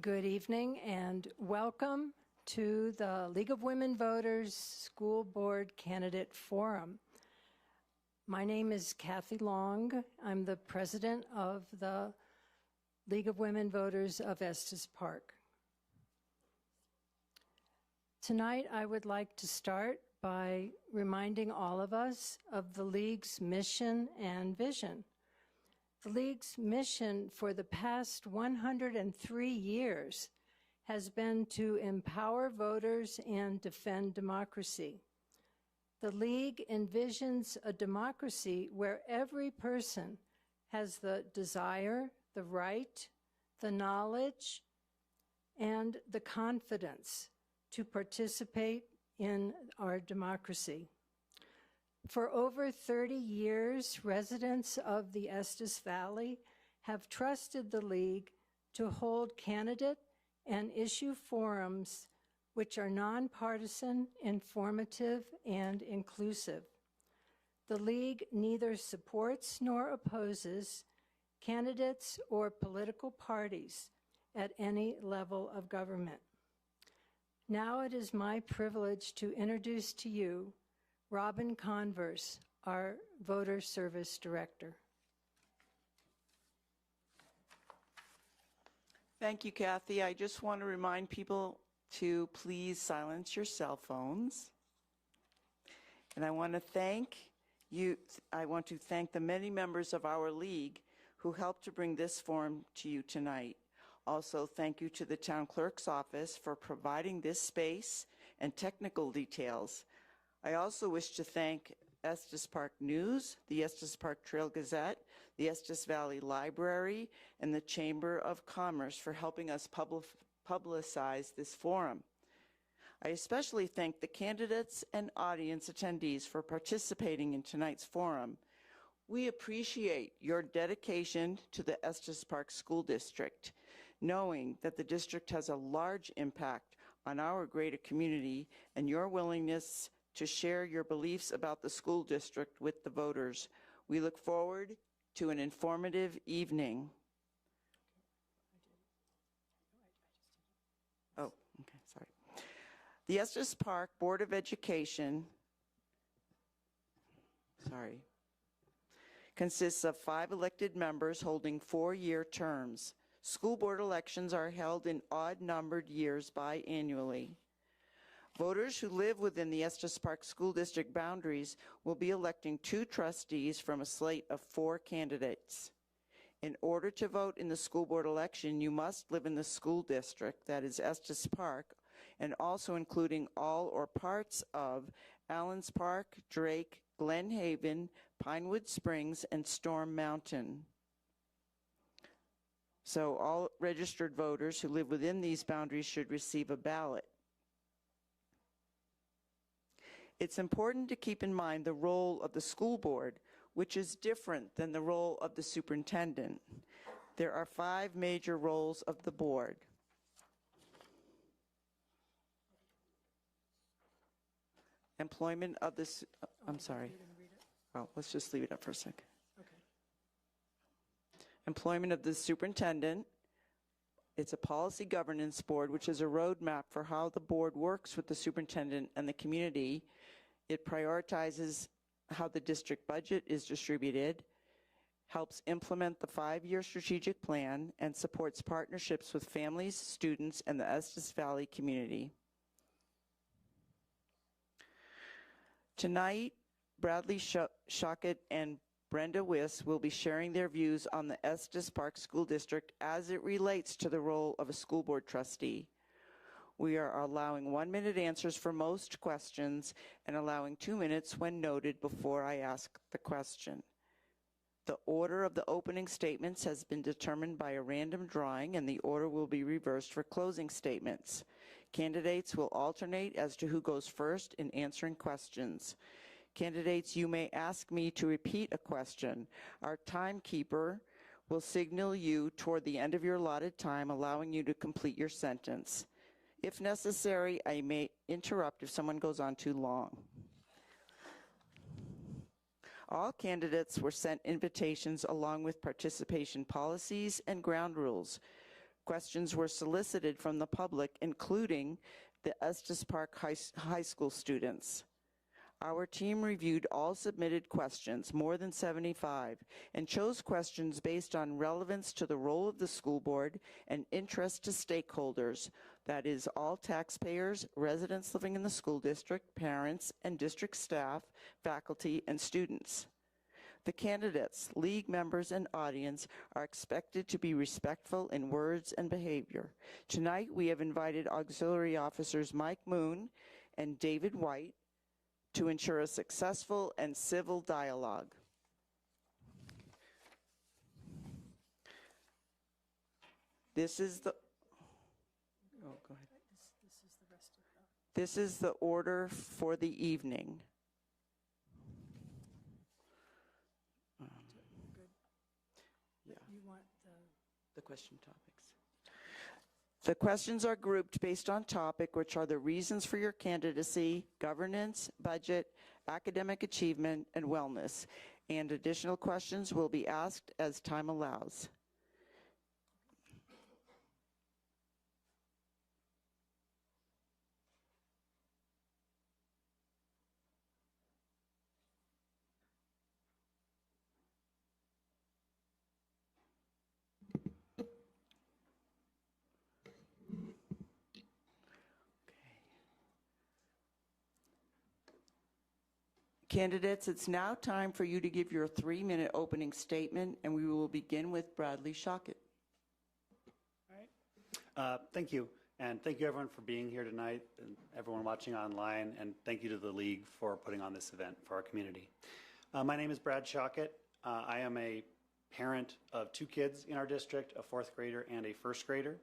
Good evening and welcome to the League of Women Voters School Board Candidate Forum. My name is Kathy Long. I'm the president of the League of Women Voters of Estes Park. Tonight, I would like to start by reminding all of us of the League's mission and vision. The League's mission for the past 103 years has been to empower voters and defend democracy. The League envisions a democracy where every person has the desire, the right, the knowledge, and the confidence to participate in our democracy. For over 30 years, residents of the Estes Valley have trusted the League to hold candidate and issue forums which are nonpartisan, informative, and inclusive. The League neither supports nor opposes candidates or political parties at any level of government. Now it is my privilege to introduce to you Robin Converse, our Voter Service Director. Thank you, Kathy. I just want to remind people to please silence your cell phones. And I want to thank the many members of our League who helped to bring this forum to you tonight. Also, thank you to the Town Clerk's Office for providing this space and technical details. I also wish to thank Estes Park News, the Estes Park Trail Gazette, the Estes Valley Library, and the Chamber of Commerce for helping us publicize this forum. I especially thank the candidates and audience attendees for participating in tonight's forum. We appreciate your dedication to the Estes Park School District, knowing that the district has a large impact on our greater community, and your willingness to share your beliefs about the school district with the voters. We look forward to an informative evening. Oh, okay, sorry. The Estes Park Board of Education, consists of 5 elected members holding 4-year terms. School board elections are held in odd-numbered years biannually. Voters who live within the Estes Park School District boundaries will be electing 2 trustees from a slate of 4 candidates. In order to vote in the school board election, you must live in the school district, that is Estes Park, and also including all or parts of Allens Park, Drake, Glen Haven, Pinewood Springs, and Storm Mountain. So all registered voters who live within these boundaries should receive a ballot. It's important to keep in mind the role of the school board, which is different than the role of the superintendent. There are 5 major roles of the board. Employment of this, I'm sorry. Well, let's just leave it up for a second. Okay. Employment of the superintendent. It's a policy governance board, which is a roadmap for how the board works with the superintendent and the community. It prioritizes how the district budget is distributed, helps implement the 5-year strategic plan, and supports partnerships with families, students, and the Estes Valley community. Tonight, Bradley Shockett and Brenda Wiss will be sharing their views on the Estes Park School District as it relates to the role of a school board trustee. We are allowing 1-minute answers for most questions and allowing 2 minutes when noted before I ask the question. The order of the opening statements has been determined by a random drawing, and the order will be reversed for closing statements. Candidates will alternate as to who goes first in answering questions. Candidates, you may ask me to repeat a question. Our timekeeper will signal you toward the end of your allotted time, allowing you to complete your sentence. If necessary, I may interrupt if someone goes on too long. All candidates were sent invitations along with participation policies and ground rules. Questions were solicited from the public, including the Estes Park High School students. Our team reviewed all submitted questions, more than 75, and chose questions based on relevance to the role of the school board and interest to stakeholders, that is, all taxpayers, residents living in the school district, parents, and district staff, faculty, and students. The candidates, league members, and audience are expected to be respectful in words and behavior. Tonight, we have invited auxiliary officers Mike Moon and David White to ensure a successful and civil dialogue. This is the, oh, go ahead. This is the order for the evening. Yeah. You want The question topics. The questions are grouped based on topic, which are the reasons for your candidacy, governance, budget, academic achievement, and wellness. And additional questions will be asked as time allows. Candidates, it's now time for you to give your 3-minute opening statement, and we will begin with Bradley Shockett. All right. Thank you, and thank you everyone for being here tonight, and everyone watching online, and thank you to the League for putting on this event for our community. My name is Brad Shockett. I am a parent of 2 kids in our district, a 4th grader and a 1st grader,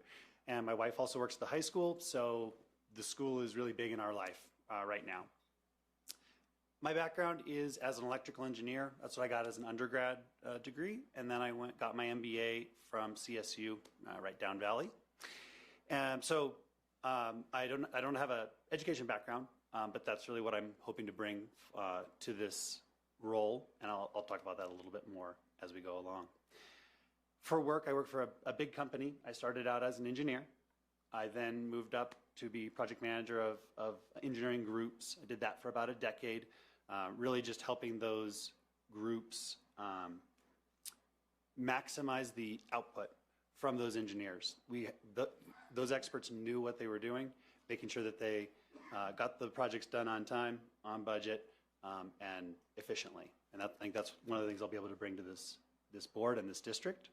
and my wife also works at the high school, so the school is really big in our life right now. My background is as an electrical engineer. That's what I got as an undergrad degree, and then I got my MBA from CSU right down Valley. And so I don't have an education background, but that's really what I'm hoping to bring to this role, and I'll talk about that a little bit more as we go along. For work, I work for a big company. I started out as an engineer. I then moved up to be project manager of engineering groups. I did that for about a decade. Really just helping those groups maximize the output from those engineers. Those experts knew what they were doing, making sure that they got the projects done on time, on budget, and efficiently. And I think that's one of the things I'll be able to bring to this board and this district.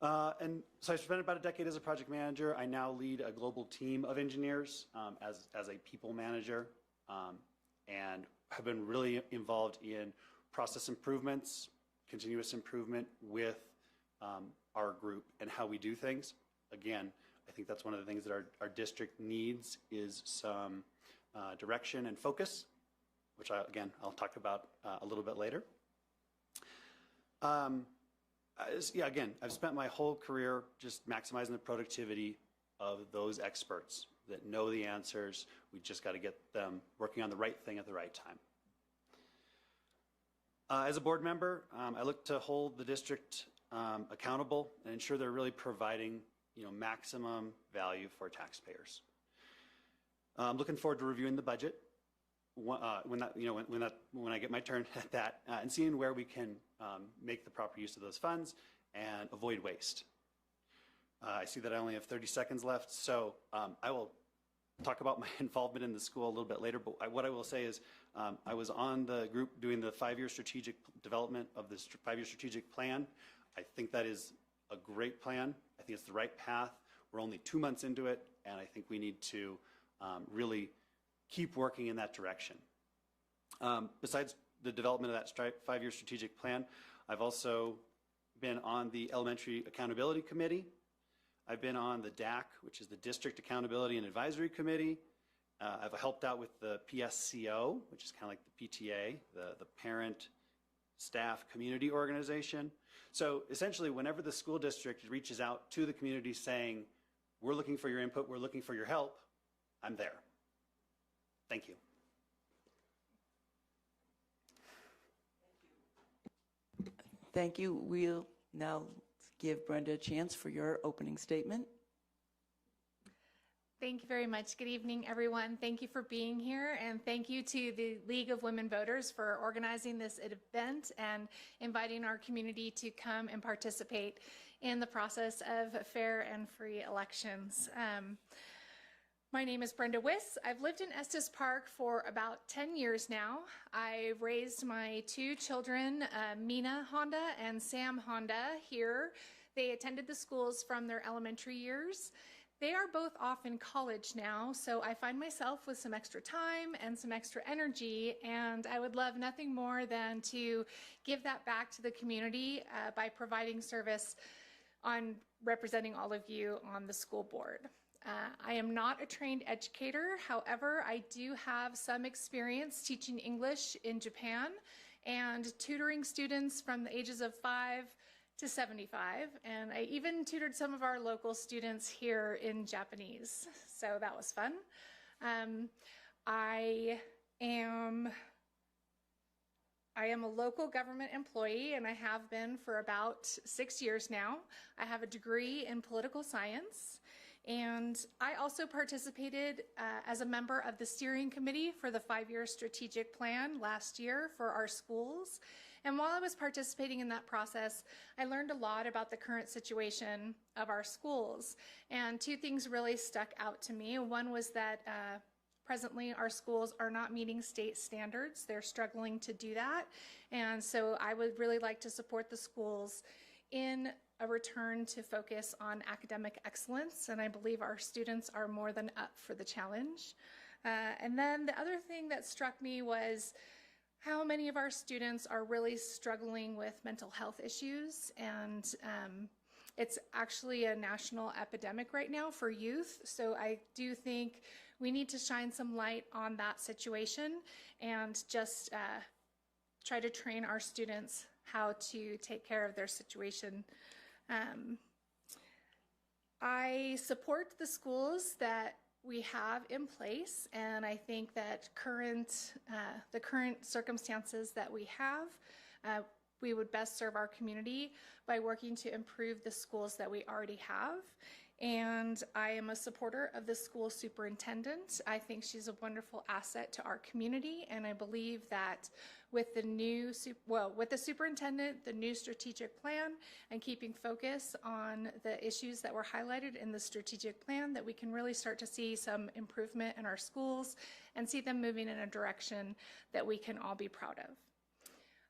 And so I spent about a decade as a project manager. I now lead a global team of engineers as a people manager. And have been really involved in process improvements, continuous improvement with our group and how we do things. Again, I think that's one of the things that our district needs is some direction and focus, which I'll talk about a little bit later. Again, I've spent my whole career just maximizing the productivity of those experts that know the answers. We just got to get them working on the right thing at the right time. As a board member, I look to hold the district accountable and ensure they're really providing maximum value for taxpayers. I'm looking forward to reviewing the budget when I get my turn at that and seeing where we can make the proper use of those funds and avoid waste. I see that I only have 30 seconds left, so I will talk about my involvement in the school a little bit later, but what I will say is I was on the group doing the 5-year strategic development of this 5-year strategic plan. I think that is a great plan. I think it's the right path. We're only 2 months into it, and I think we need to really keep working in that direction. Besides the development of that 5-year strategic plan, I've also been on the Elementary Accountability Committee. I've been on the DAC, which is the District Accountability and Advisory Committee. I've helped out with the PSCO, which is kind of like the PTA, the Parent Staff Community Organization. So essentially, whenever the school district reaches out to the community saying, we're looking for your input, we're looking for your help, I'm there. Thank you. Thank you. We'll now give Brenda a chance for your opening statement. Thank you very much. Good evening, everyone. Thank you for being here, and thank you to the League of Women Voters for organizing this event and inviting our community to come and participate in the process of fair and free elections. My name is Brenda Wiss. I've lived in Estes Park for about 10 years now. I raised my two children, Mina Honda and Sam Honda, here. They attended the schools from their elementary years. They are both off in college now, so I find myself with some extra time and some extra energy, and I would love nothing more than to give that back to the community by providing service on representing all of you on the school board. I am not a trained educator. However, I do have some experience teaching English in Japan and tutoring students from the ages of 5 to 75, and I even tutored some of our local students here in Japanese, so that was fun. I am a local government employee, and I have been for about 6 years now. I have a degree in political science, and I also participated as a member of the steering committee for the 5-year strategic plan last year for our schools. And while I was participating in that process, I learned a lot about the current situation of our schools. And two things really stuck out to me. One was that presently our schools are not meeting state standards. They're struggling to do that. And so I would really like to support the schools in a return to focus on academic excellence. And I believe our students are more than up for the challenge. And then the other thing that struck me was how many of our students are really struggling with mental health issues, and it's actually a national epidemic right now for youth. So I do think we need to shine some light on that situation and just try to train our students how to take care of their situation. I support the schools that we have in place, and I think that the current circumstances that we have, we would best serve our community by working to improve the schools that we already have. And I am a supporter of the school superintendent. I think she's a wonderful asset to our community, and I believe that with the superintendent, the new strategic plan, and keeping focus on the issues that were highlighted in the strategic plan, that we can really start to see some improvement in our schools and see them moving in a direction that we can all be proud of.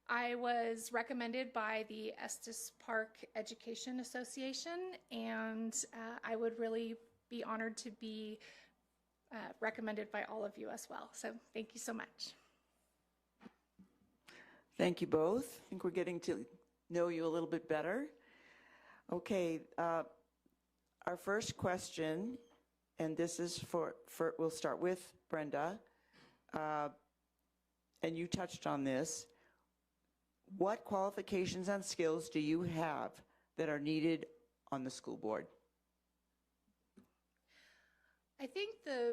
I was recommended by the Estes Park Education Association, and I would really be honored to be recommended by all of you as well. So thank you so much. Thank you both. I think we're getting to know you a little bit better. Okay, our first question, and this is we'll start with Brenda, and you touched on this. What qualifications and skills do you have that are needed on the school board? I think the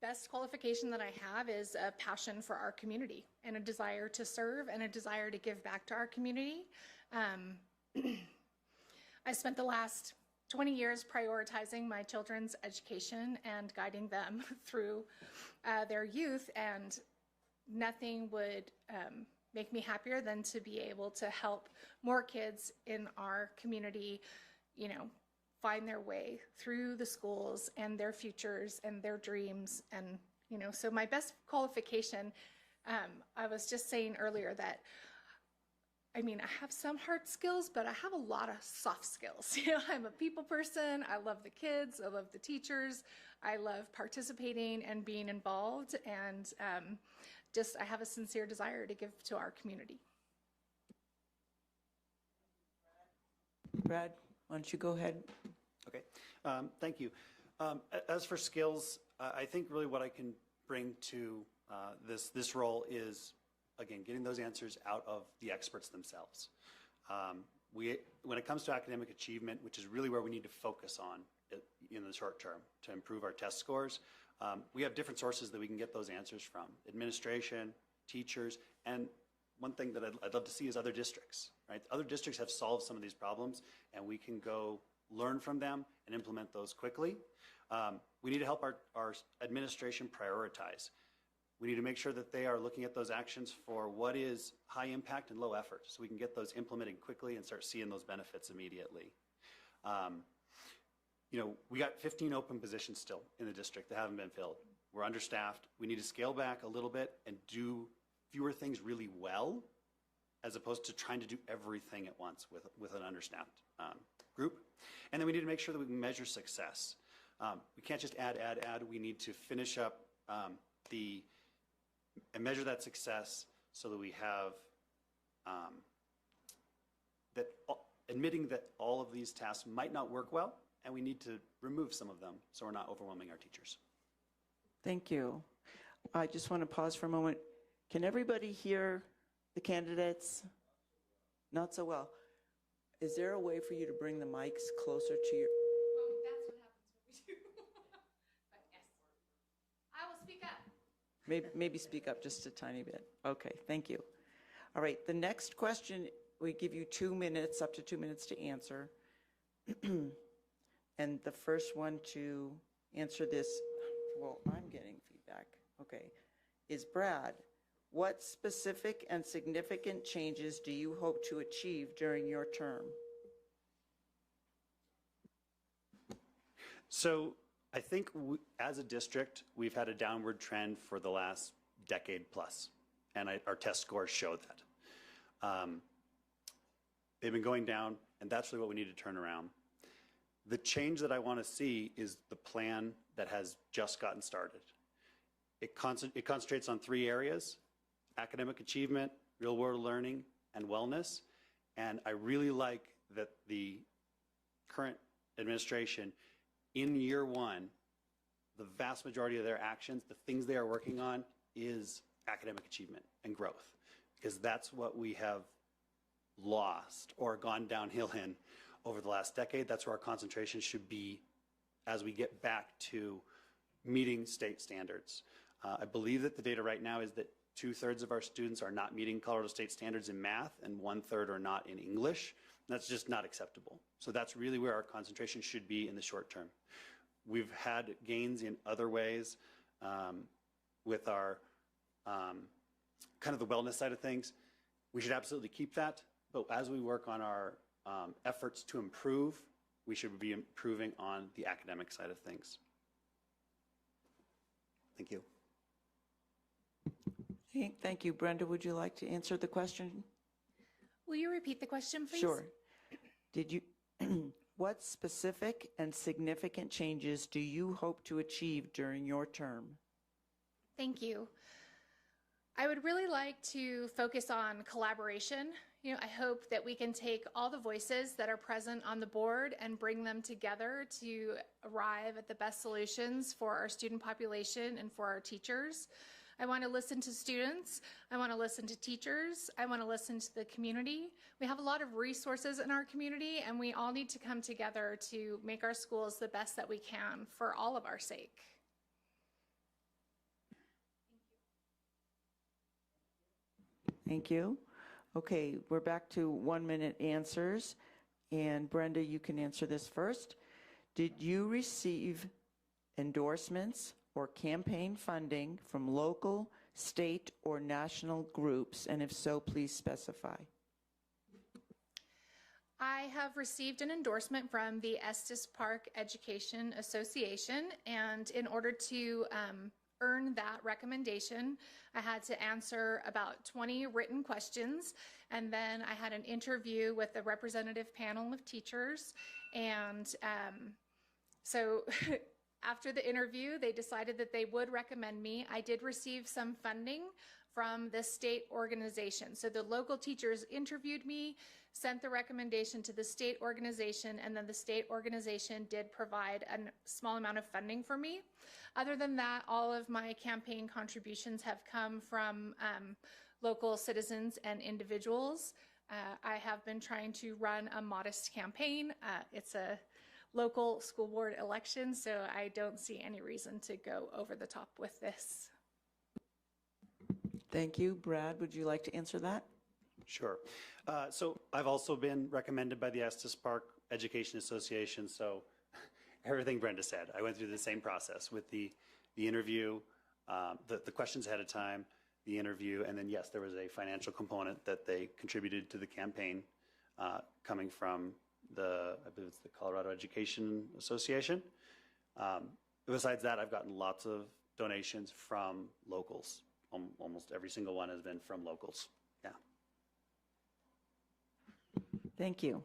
best qualification that I have is a passion for our community and a desire to serve and a desire to give back to our community. I spent the last 20 years prioritizing my children's education and guiding them through their youth, and nothing would make me happier than to be able to help more kids in our community, find their way through the schools and their futures and their dreams. And, so my best qualification, I was just saying earlier that, I have some hard skills, but I have a lot of soft skills. I'm a people person. I love the kids. I love the teachers. I love participating and being involved. And I have a sincere desire to give to our community. Brad, why don't you go ahead? Okay, thank you. As for skills, I think really what I can bring to this role is, again, getting those answers out of the experts themselves. When it comes to academic achievement, which is really where we need to focus on in the short term to improve our test scores, we have different sources that we can get those answers from: administration, teachers, and one thing that I'd love to see is other districts, right? Other districts have solved some of these problems, and we can go learn from them and implement those quickly. We need to help our administration prioritize. We need to make sure that they are looking at those actions for what is high impact and low effort, so we can get those implemented quickly and start seeing those benefits immediately. We got 15 open positions still in the district that haven't been filled. We're understaffed. We need to scale back a little bit and do fewer things really well, as opposed to trying to do everything at once with an understaffed group. And then we need to make sure that we can measure success. We can't just add. We need to finish up and measure that success so that we have admitting that all of these tasks might not work well, and we need to remove some of them so we're not overwhelming our teachers. Thank you. I just want to pause for a moment. Can everybody hear the candidates? Not so well. Is there a way for you to bring the mics closer to your... Well, that's what happens when we do. But yes, I will speak up. Maybe speak up just a tiny bit. Okay, thank you. All right, the next question, we give you 2 minutes, up to 2 minutes to answer. And the first one to answer this, well, I'm getting feedback, okay, is Brad. What specific and significant changes do you hope to achieve during your term? So I think as a district, we've had a downward trend for the last decade plus, and our test scores show that. They've been going down, and that's really what we need to turn around. The change that I want to see is the plan that has just gotten started. It concentrates on 3 areas: academic achievement, real-world learning, and wellness. And I really like that the current administration, in year 1, the vast majority of their actions, the things they are working on, is academic achievement and growth, because that's what we have lost or gone downhill in over the last decade. That's where our concentration should be as we get back to meeting state standards. I believe that the data right now is that 2/3 of our students are not meeting Colorado State standards in math, and 1/3 are not in English. That's just not acceptable. So that's really where our concentration should be in the short term. We've had gains in other ways with our kind of the wellness side of things. We should absolutely keep that, but as we work on our efforts to improve, we should be improving on the academic side of things. Thank you. Thank you. Brenda, would you like to answer the question? Will you repeat the question, please? Sure. What specific and significant changes do you hope to achieve during your term? Thank you. I would really like to focus on collaboration. I hope that we can take all the voices that are present on the board and bring them together to arrive at the best solutions for our student population and for our teachers. I want to listen to students. I want to listen to teachers. I want to listen to the community. We have a lot of resources in our community, and we all need to come together to make our schools the best that we can for all of our sake. Thank you. Okay, we're back to 1-minute answers. And Brenda, you can answer this first. Did you receive endorsements or campaign funding from local, state, or national groups? And if so, please specify. I have received an endorsement from the Estes Park Education Association, and in order to earn that recommendation, I had to answer about 20 written questions, and then I had an interview with a representative panel of teachers, and so after the interview, they decided that they would recommend me. I did receive some funding from the state organization. So the local teachers interviewed me, sent the recommendation to the state organization, and then the state organization did provide a small amount of funding for me. Other than that, all of my campaign contributions have come from local citizens and individuals. I have been trying to run a modest campaign. It's a local school board election, so I don't see any reason to go over the top with this. Thank you. Brad, would you like to answer that? Sure. So I've also been recommended by the Estes Park Education Association. So everything Brenda said, I went through the same process with the interview, the questions ahead of time, the interview, and then yes, there was a financial component that they contributed to the campaign coming from I believe it's the Colorado Education Association. Besides that, I've gotten lots of donations from locals. Almost every single one has been from locals. Yeah. Thank you.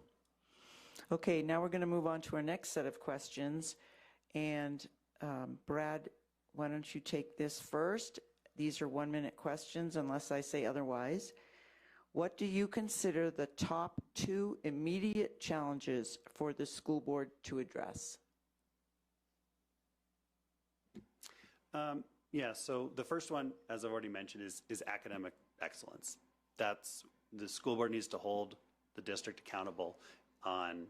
Okay, now we're going to move on to our next set of questions. And Brad, why don't you take this first? These are 1-minute questions unless I say otherwise. What do you consider the top 2 immediate challenges for the school board to address? Yeah, so the first one, as I've already mentioned, is academic excellence. The school board needs to hold the district accountable on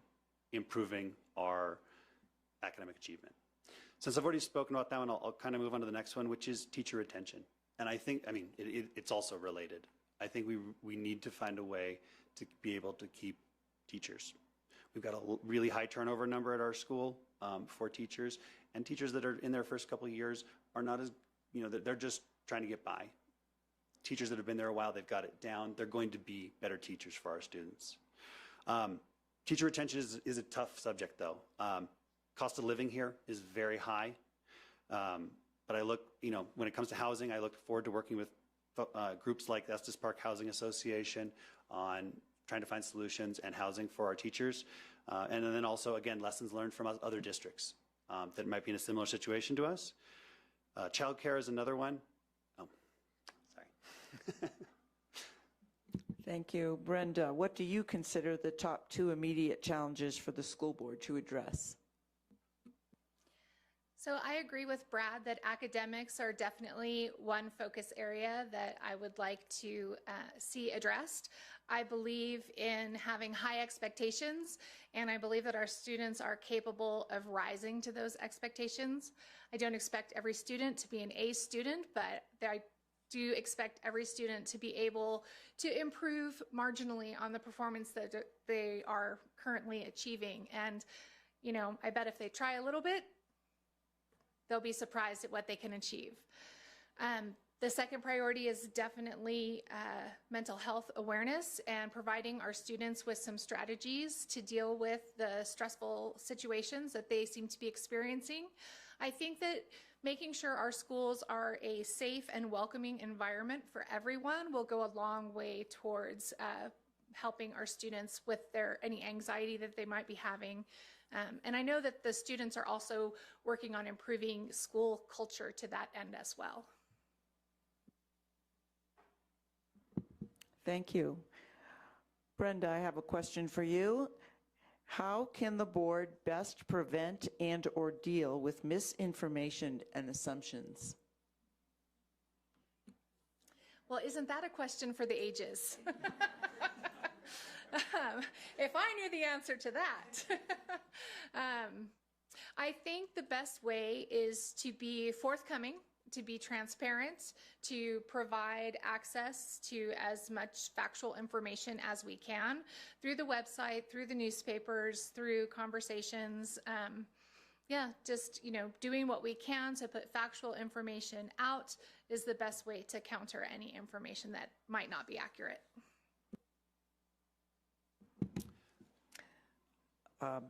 improving our academic achievement. Since I've already spoken about that one, I'll kind of move on to the next one, which is teacher retention. And it's also related. I think we need to find a way to be able to keep teachers. We've got a really high turnover number at our school for teachers, and teachers that are in their first couple of years are not as, they're just trying to get by. Teachers that have been there a while, they've got it down. They're going to be better teachers for our students. Teacher retention is a tough subject, though. Cost of living here is very high. But I look, when it comes to housing, I look forward to working with groups like the Estes Park Housing Association on trying to find solutions and housing for our teachers. And then also, again, lessons learned from other districts that might be in a similar situation to us. Childcare is another one. Oh, sorry. Thank you. Brenda, what do you consider the top 2 immediate challenges for the school board to address? So I agree with Brad that academics are definitely one focus area that I would like to see addressed. I believe in having high expectations, and I believe that our students are capable of rising to those expectations. I don't expect every student to be an A student, but I do expect every student to be able to improve marginally on the performance that they are currently achieving. And, I bet if they try a little bit, they'll be surprised at what they can achieve. The second priority is definitely mental health awareness and providing our students with some strategies to deal with the stressful situations that they seem to be experiencing. I think that making sure our schools are a safe and welcoming environment for everyone will go a long way towards helping our students with any anxiety that they might be having. And I know that the students are also working on improving school culture to that end as well. Thank you. Brenda, I have a question for you. How can the board best prevent and/or deal with misinformation and assumptions? Well, isn't that a question for the ages? If I knew the answer to that. I think the best way is to be forthcoming, to be transparent, to provide access to as much factual information as we can through the website, through the newspapers, through conversations. Doing what we can to put factual information out is the best way to counter any information that might not be accurate.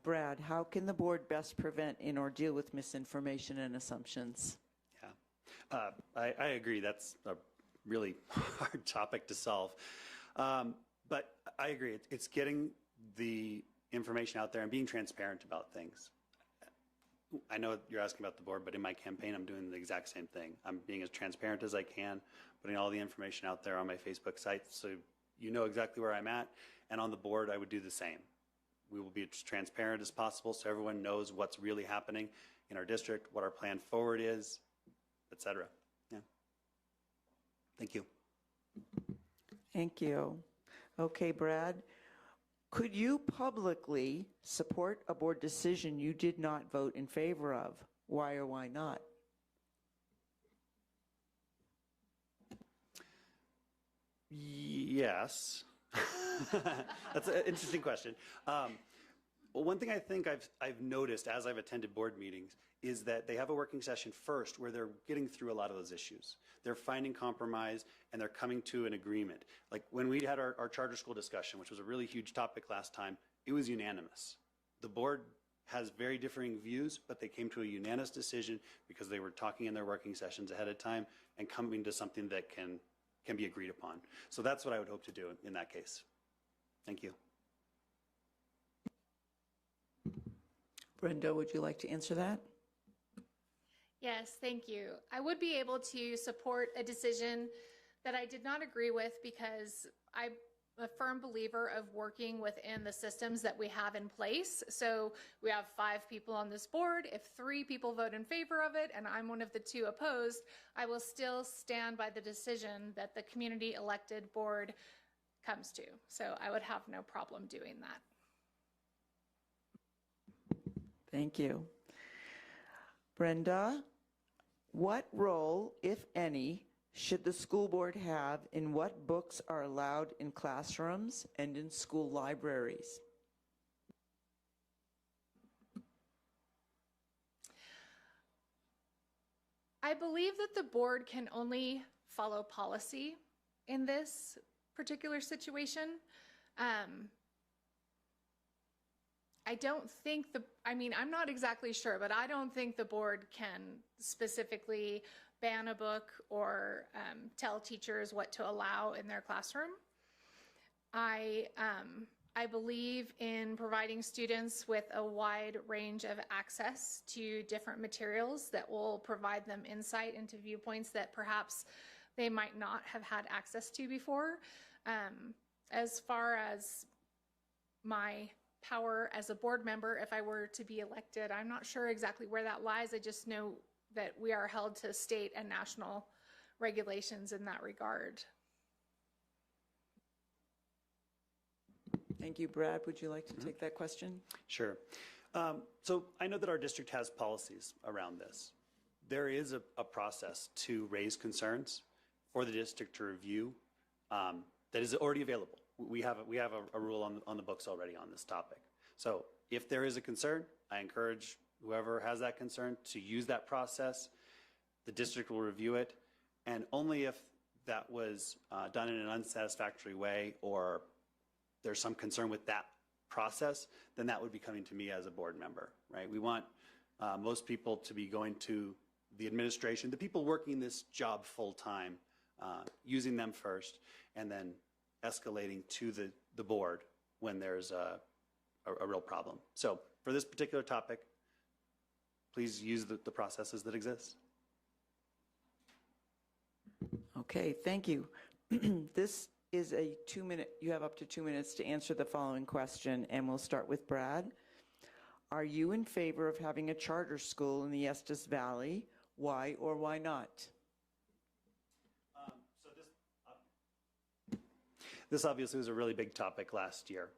Brad, how can the board best prevent and/or deal with misinformation and assumptions? Yeah, I agree. That's a really hard topic to solve. But I agree. It's getting the information out there and being transparent about things. I know you're asking about the board, but in my campaign, I'm doing the exact same thing. I'm being as transparent as I can, putting all the information out there on my Facebook site so you know exactly where I'm at. And on the board, I would do the same. We will be as transparent as possible so everyone knows what's really happening in our district, what our plan forward is, etc. Yeah. Thank you. Thank you. Okay, Brad, could you publicly support a board decision you did not vote in favor of? Why or why not? Yes. That's an interesting question. Well, one thing I think I've noticed as I've attended board meetings is that they have a working session first where they're getting through a lot of those issues. They're finding compromise and they're coming to an agreement. Like when we had our charter school discussion, which was a really huge topic last time, it was unanimous. The board has very differing views, but they came to a unanimous decision because they were talking in their working sessions ahead of time and coming to something that can be agreed upon. So that's what I would hope to do in that case. Thank you. Brenda, would you like to answer that? Yes, thank you. I would be able to support a decision that I did not agree with because I'm a firm believer of working within the systems that we have in place. So we have 5 people on this board. If 3 people vote in favor of it and I'm one of the 2 opposed, I will still stand by the decision that the community elected board comes to. So I would have no problem doing that. Thank you. Brenda, what role, if any, should the school board have in what books are allowed in classrooms and in school libraries? I believe that the board can only follow policy in this particular situation. I don't think I'm not exactly sure, but I don't think the board can specifically ban a book or tell teachers what to allow in their classroom. I believe in providing students with a wide range of access to different materials that will provide them insight into viewpoints that perhaps they might not have had access to before. As far as my power as a board member, if I were to be elected, I'm not sure exactly where that lies. I just know that we are held to state and national regulations in that regard. Thank you. Brad, would you like to take that question? Sure. So I know that our district has policies around this. There is a process to raise concerns for the district to review that is already available. We have a rule on the books already on this topic. So if there is a concern, I encourage whoever has that concern to use that process. The district will review it, and only if that was done in an unsatisfactory way or there's some concern with that process, then that would be coming to me as a board member, right? We want most people to be going to the administration, the people working this job full-time, using them first, and then escalating to the board when there's a real problem. So for this particular topic, please use the processes that exist. Okay, thank you. This is a 2-minute, you have up to 2 minutes to answer the following question, and we'll start with Brad. Are you in favor of having a charter school in the Estes Valley? Why or why not? This obviously was a really big topic last year.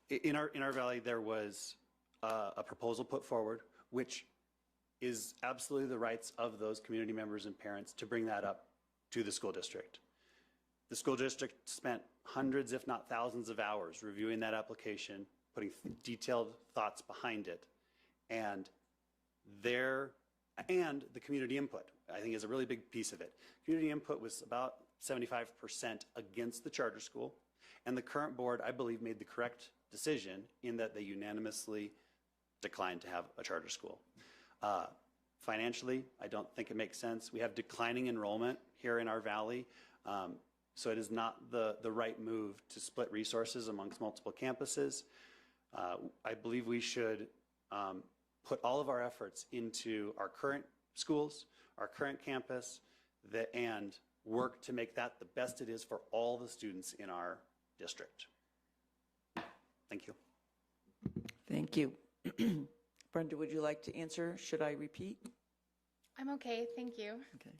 In our valley, there was a proposal put forward, which is absolutely the rights of those community members and parents to bring that up to the school district. The school district spent hundreds, if not thousands of hours reviewing that application, putting detailed thoughts behind it, and the community input, I think, is a really big piece of it. Community input was about 75% against the charter school, and the current board, I believe, made the correct decision in that they unanimously declined to have a charter school. Financially, I don't think it makes sense. We have declining enrollment here in our valley, so it is not the right move to split resources amongst multiple campuses. I believe we should put all of our efforts into our current schools, our current campus, and work to make that the best it is for all the students in our district. Thank you. Thank you. Brenda, would you like to answer? Should I repeat? I'm okay, thank you. Okay.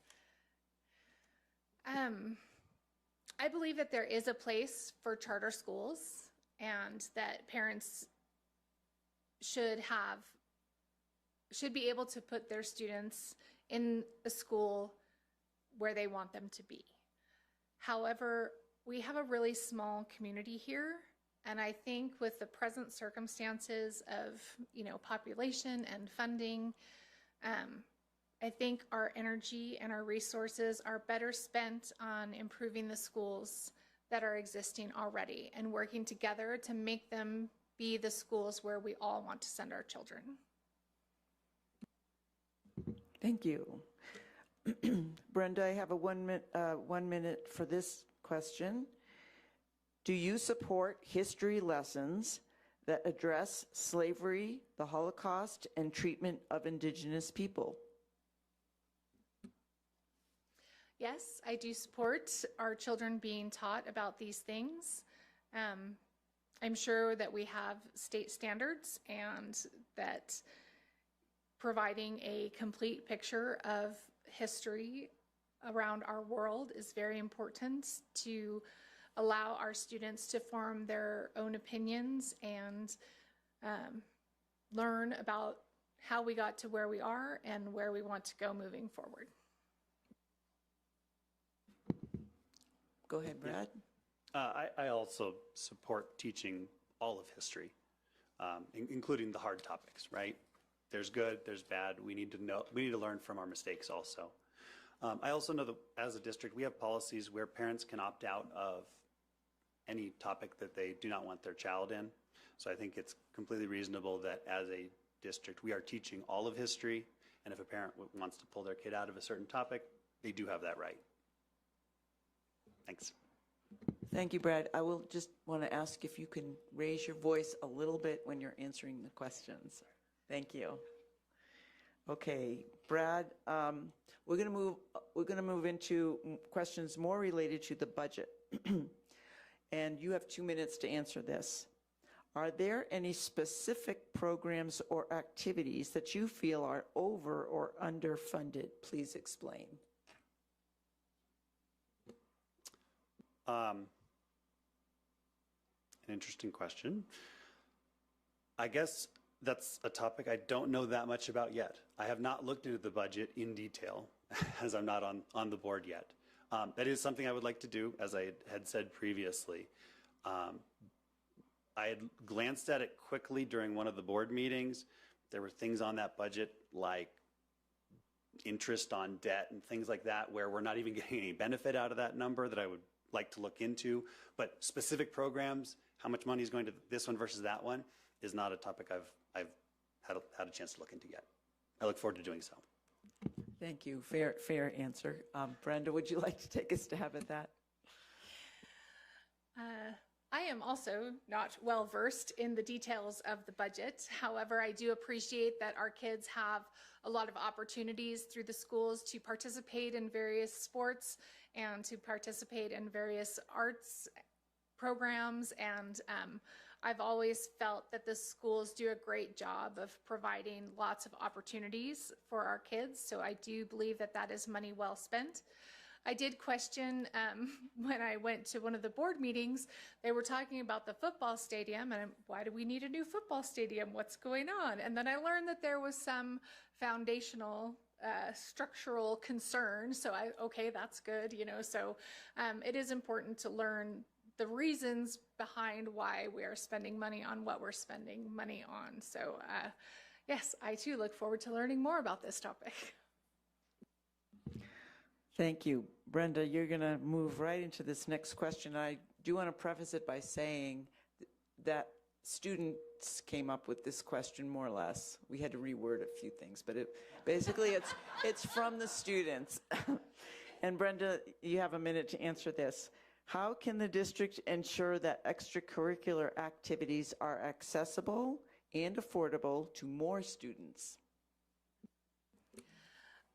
I believe that there is a place for charter schools and that parents should be able to put their students in a school where they want them to be. However, We have a really small community here, and I think with the present circumstances of, population and funding, I think our energy and our resources are better spent on improving the schools that are existing already and working together to make them be the schools where we all want to send our children. Thank you. Brenda, I have a 1 minute for this question. Do you support history lessons that address slavery, the Holocaust, and treatment of Indigenous people? Yes, I do support our children being taught about these things. I'm sure that we have state standards and that providing a complete picture of history around our world is very important to allow our students to form their own opinions and learn about how we got to where we are and where we want to go moving forward. Go ahead, Brad. I also support teaching all of history, including the hard topics, right? There's good, there's bad. We need to learn from our mistakes also. I also know that as a district, we have policies where parents can opt out of any topic that they do not want their child in. So I think it's completely reasonable that as a district, we are teaching all of history. And if a parent wants to pull their kid out of a certain topic, they do have that right. Thanks. Thank you, Brad. I will just want to ask if you can raise your voice a little bit when you're answering the questions. Thank you. Okay, Brad, we're going to move into questions more related to the budget. And you have 2 minutes to answer this. Are there any specific programs or activities that you feel are over or underfunded? Please explain. An interesting question. I guess that's a topic I don't know that much about yet. I have not looked into the budget in detail as I'm not on the board yet. That is something I would like to do, as I had said previously. I had glanced at it quickly during one of the board meetings. There were things on that budget like interest on debt and things like that where we're not even getting any benefit out of that number that I would like to look into. But specific programs, how much money is going to this one versus that one, is not a topic I've had a chance to look into yet. I look forward to doing so. Thank you. Fair answer. Brenda, would you like to take a stab at that? I am also not well versed in the details of the budget. However, I do appreciate that our kids have a lot of opportunities through the schools to participate in various sports and to participate in various arts programs. And I've always felt that the schools do a great job of providing lots of opportunities for our kids. So I do believe that that is money well spent. I did question when I went to one of the board meetings, they were talking about the football stadium and why do we need a new football stadium? What's going on? And then I learned that there was some foundational structural concern. So okay, that's good, So it is important to learn the reasons behind why we are spending money on what we're spending money on. So yes, I too look forward to learning more about this topic. Thank you. Brenda, you're going to move right into this next question. I do want to preface it by saying that students came up with this question more or less. We had to reword a few things, but basically it's from the students. And Brenda, you have a minute to answer this. How can the district ensure that extracurricular activities are accessible and affordable to more students?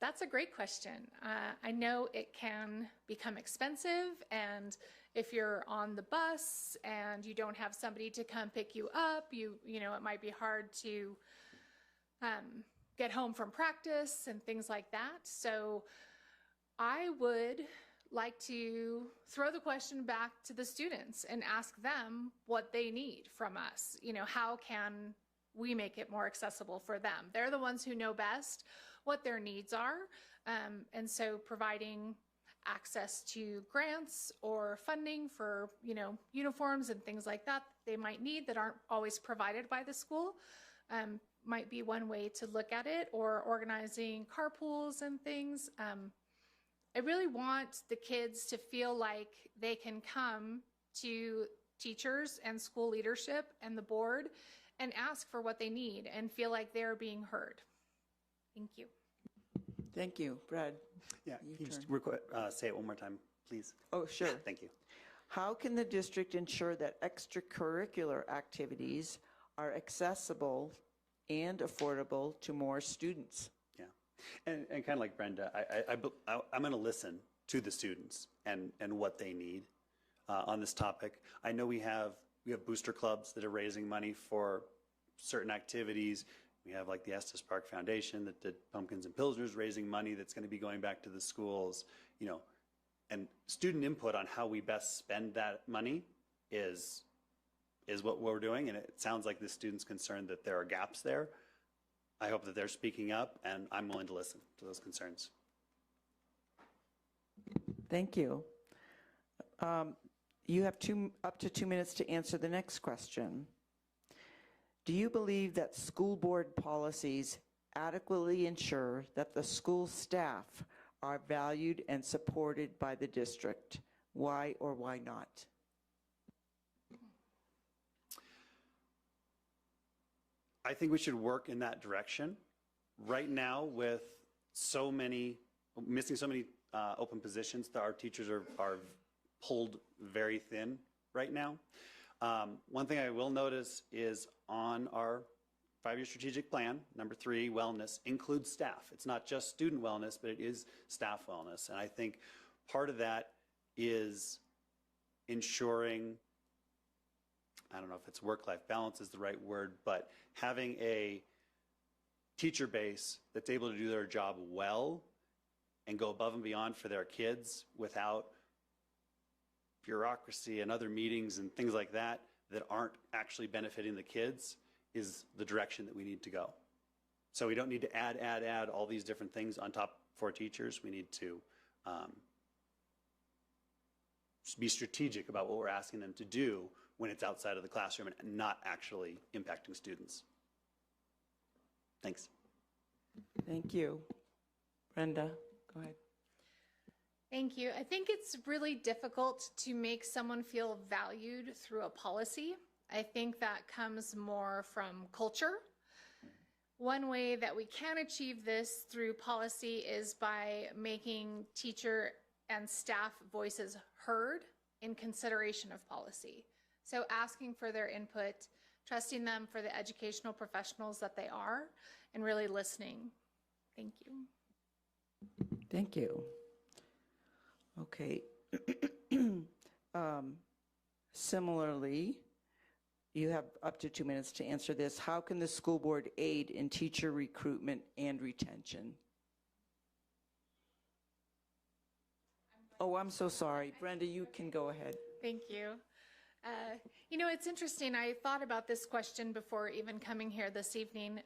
That's a great question. I know it can become expensive, and if you're on the bus and you don't have somebody to come pick you up, it might be hard to get home from practice and things like that. So I would like to throw the question back to the students and ask them what they need from us. How can we make it more accessible for them? They're the ones who know best what their needs are. And so providing access to grants or funding for, uniforms and things like that they might need that aren't always provided by the school. Might be one way to look at it, or organizing carpools and things. I really want the kids to feel like they can come to teachers and school leadership and the board and ask for what they need and feel like they're being heard. Thank you. Thank you. Brad? Yeah, your can you just turn. say it one more time, please? Oh, sure. Thank you. How can the district ensure that extracurricular activities are accessible and affordable to more students? Yeah, and kind of like Brenda, I'm going to listen to the students and what they need on this topic. I know we have booster clubs that are raising money for certain activities. We have like the Estes Park Foundation that did Pumpkins and Pilsners, raising money that's going to be going back to the schools, and student input on how we best spend that money is what we're doing. And it sounds like the students' concerned that there are gaps there. I hope that they're speaking up, and I'm willing to listen to those concerns. Thank you. You have up to 2 minutes to answer the next question. Do you believe that school board policies adequately ensure that the school staff are valued and supported by the district? Why or why not? I think we should work in that direction. Right now, with missing so many open positions, that our teachers are pulled very thin right now. One thing I will notice is on our 5-year strategic plan, number 3, wellness, includes staff. It's not just student wellness, but it is staff wellness. And I think part of that is ensuring, I don't know if it's work-life balance is the right word, but having a teacher base that's able to do their job well and go above and beyond for their kids without bureaucracy and other meetings and things like that aren't actually benefiting the kids is the direction that we need to go. So we don't need to add all these different things on top for teachers. We need to be strategic about what we're asking them to do when it's outside of the classroom and not actually impacting students. Thanks. Thank you. Brenda, go ahead. Thank you. I think it's really difficult to make someone feel valued through a policy. I think that comes more from culture. One way that we can achieve this through policy is by making teacher and staff voices heard in consideration of policy. So asking for their input, trusting them for the educational professionals that they are, and really listening. Thank you. Thank you. Okay. Similarly, you have up to 2 minutes to answer this. How can the school board aid in teacher recruitment and retention? Oh, I'm so sorry. Brenda, you can go ahead. Thank you. It's interesting. I thought about this question before even coming here this evening,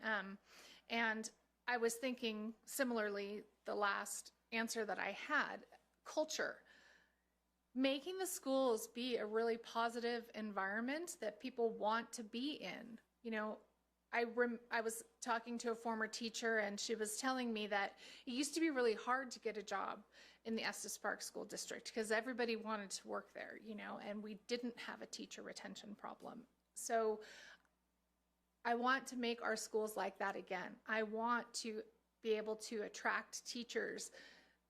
and I was thinking similarly the last answer that I had. Culture. Making the schools be a really positive environment that people want to be in. I was talking to a former teacher, and she was telling me that it used to be really hard to get a job in the Estes Park School District because everybody wanted to work there, and we didn't have a teacher retention problem. So I want to make our schools like that again. I want to be able to attract teachers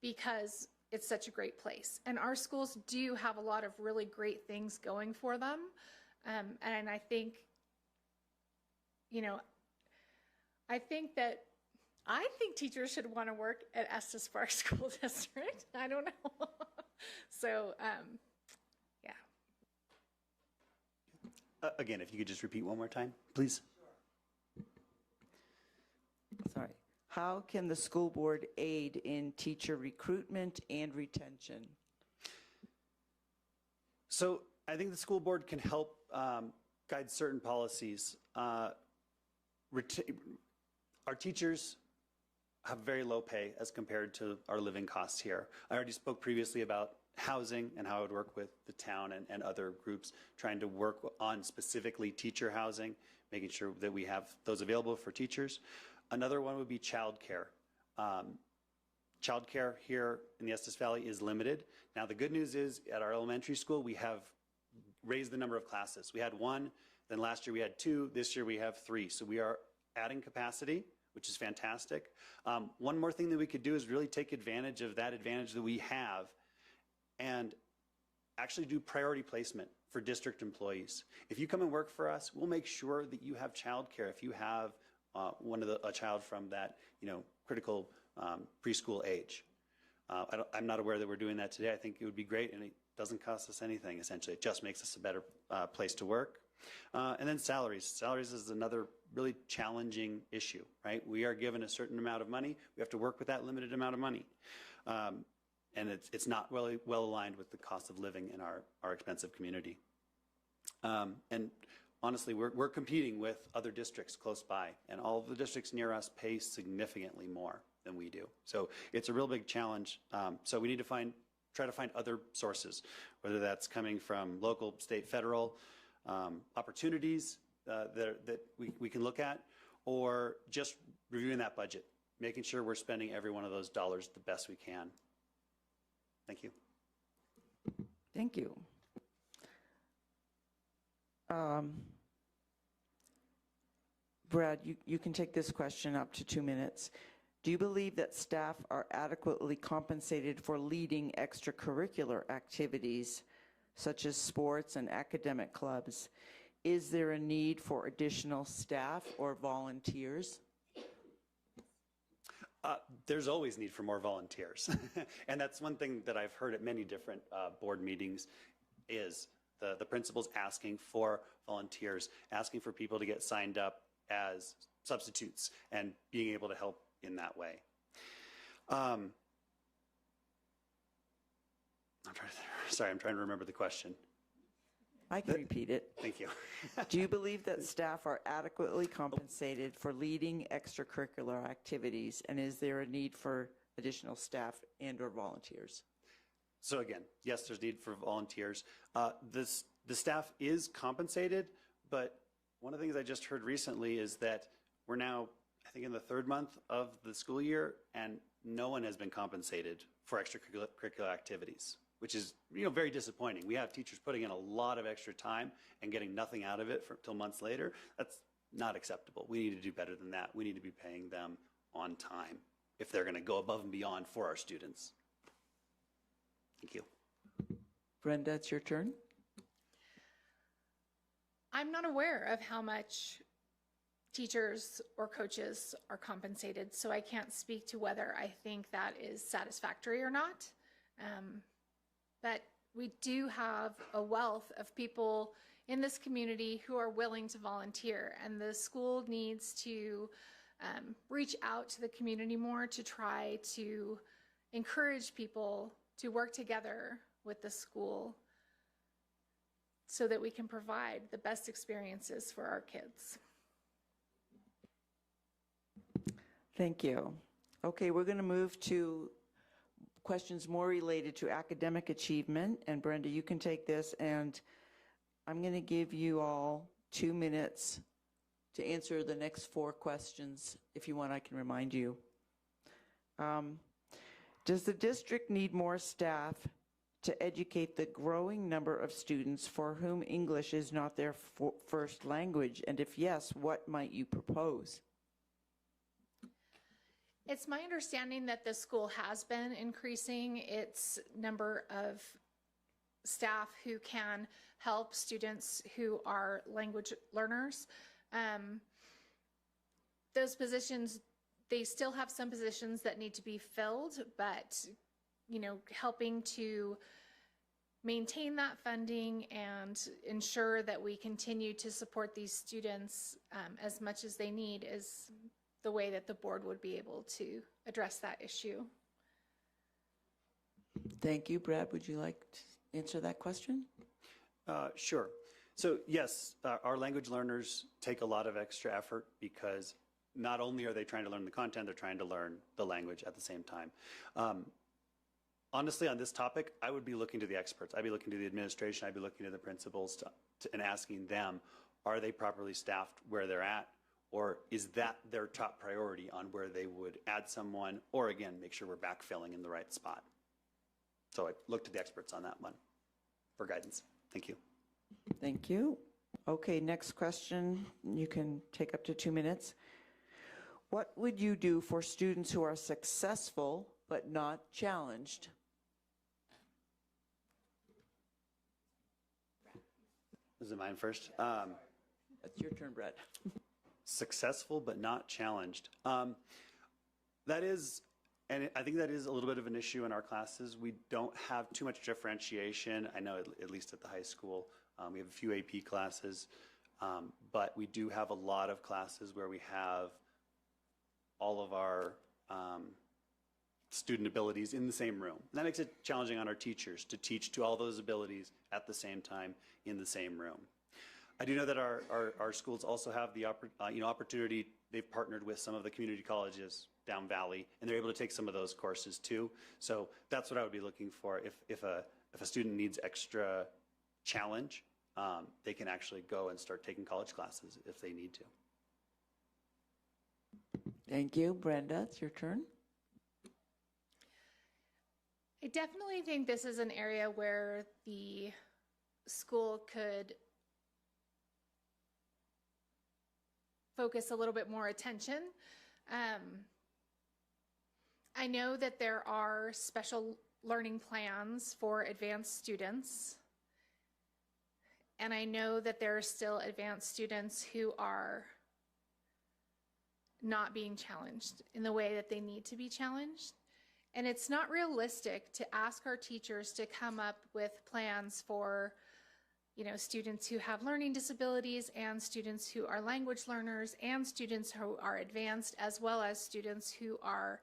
because it's such a great place. And our schools do have a lot of really great things going for them. And I think, I think teachers should want to work at Estes Park School District. I don't know. So, yeah. Again, if you could just repeat one more time, please. Sorry. How can the school board aid in teacher recruitment and retention? So I think the school board can help guide certain policies. Our teachers have very low pay as compared to our living costs here. I already spoke previously about housing and how I would work with the town and other groups trying to work on specifically teacher housing, making sure that we have those available for teachers. Another one would be childcare. Childcare here in the Estes Valley is limited. Now, the good news is at our elementary school, we have raised the number of classes. We had 1, then last year we had 2, this year we have 3. So we are adding capacity, which is fantastic. One more thing that we could do is really take advantage of that advantage that we have and actually do priority placement for district employees. If you come and work for us, we'll make sure that you have childcare. If you have a child from that, critical preschool age. I'm not aware that we're doing that today. I think it would be great, and it doesn't cost us anything, essentially. It just makes us a better place to work. And then salaries. Salaries is another really challenging issue, right? We are given a certain amount of money. We have to work with that limited amount of money. And it's not really well aligned with the cost of living in our expensive community. And honestly, we're competing with other districts close by, and all of the districts near us pay significantly more than we do. So it's a real big challenge. So we need to try to find other sources, whether that's coming from local, state, federal opportunities that we can look at, or just reviewing that budget, making sure we're spending every one of those dollars the best we can. Thank you. Thank you. Brad, you can take this question up to 2 minutes. Do you believe that staff are adequately compensated for leading extracurricular activities such as sports and academic clubs? Is there a need for additional staff or volunteers? There's always need for more volunteers. And that's one thing that I've heard at many different board meetings is the principals asking for volunteers, asking for people to get signed up as substitutes and being able to help in that way. I'm trying to remember the question. I can repeat it. Thank you. Do you believe that staff are adequately compensated for leading extracurricular activities, and is there a need for additional staff and/or volunteers? So again, yes, there's need for volunteers. The staff is compensated, but one of the things I just heard recently is that we're now, I think, in the 3rd month of the school year, and no one has been compensated for extracurricular activities, which is very disappointing. We have teachers putting in a lot of extra time and getting nothing out of it until months later. That's not acceptable. We need to do better than that. We need to be paying them on time if they're going to go above and beyond for our students. Thank you. Brenda, it's your turn. I'm not aware of how much teachers or coaches are compensated, so I can't speak to whether I think that is satisfactory or not. But we do have a wealth of people in this community who are willing to volunteer, and the school needs to reach out to the community more to try to encourage people to work together with the school so that we can provide the best experiences for our kids. Thank you. Okay, we're going to move to questions more related to academic achievement. And Brenda, you can take this, and I'm going to give you all 2 minutes to answer the next 4 questions. If you want, I can remind you. Does the district need more staff to educate the growing number of students for whom English is not their first language? And if yes, what might you propose? It's my understanding that the school has been increasing its number of staff who can help students who are language learners. Those positions, they still have some positions that need to be filled, but helping to maintain that funding and ensure that we continue to support these students as much as they need is the way that the board would be able to address that issue. Thank you. Brad, would you like to answer that question? Sure. So yes, our language learners take a lot of extra effort because not only are they trying to learn the content, they're trying to learn the language at the same time. Honestly, on this topic, I would be looking to the experts. I'd be looking to the administration. I'd be looking to the principals and asking them, are they properly staffed where they're at? Or is that their top priority on where they would add someone? Or again, make sure we're backfilling in the right spot. So I look to the experts on that one for guidance. Thank you. Thank you. Okay, next question. You can take up to 2 minutes. What would you do for students who are successful but not challenged? Is it mine first? That's your turn, Brett. Successful but not challenged. That is, and I think that is a little bit of an issue in our classes. We don't have too much differentiation. I know at least at the high school, we have a few AP classes, but we do have a lot of classes where we have all of our student abilities in the same room. And that makes it challenging on our teachers to teach to all those abilities at the same time in the same room. I do know that our schools also have the opportunity. They've partnered with some of the community colleges down Valley, and they're able to take some of those courses too. So that's what I would be looking for. If a student needs extra challenge, they can actually go and start taking college classes if they need to. Thank you. Brenda, it's your turn. I definitely think this is an area where the school could focus a little bit more attention. I know that there are special learning plans for advanced students, and I know that there are still advanced students who are not being challenged in the way that they need to be challenged. And it's not realistic to ask our teachers to come up with plans for, students who have learning disabilities and students who are language learners and students who are advanced, as well as students who are,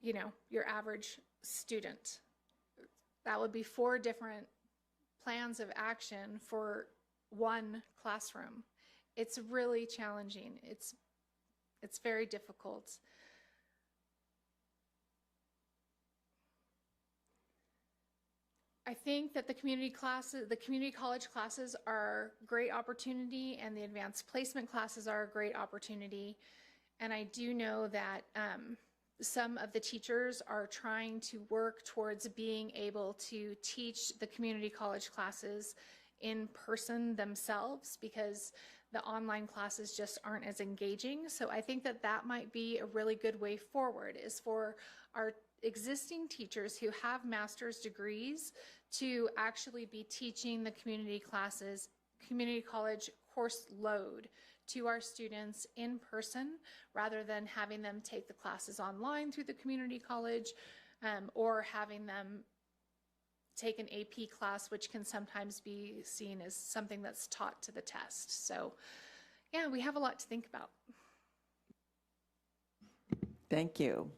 your average student. That would be 4 different plans of action for one classroom. It's really challenging. It's very difficult. I think that the community college classes are a great opportunity, and the advanced placement classes are a great opportunity. And I do know that some of the teachers are trying to work towards being able to teach the community college classes in person themselves, because the online classes just aren't as engaging. So I think that that might be a really good way forward, is for our existing teachers who have master's degrees to actually be teaching the community classes, community college course load to our students in person, rather than having them take the classes online through the community college, or having them take an AP class, which can sometimes be seen as something that's taught to the test. So yeah, we have a lot to think about. Thank you.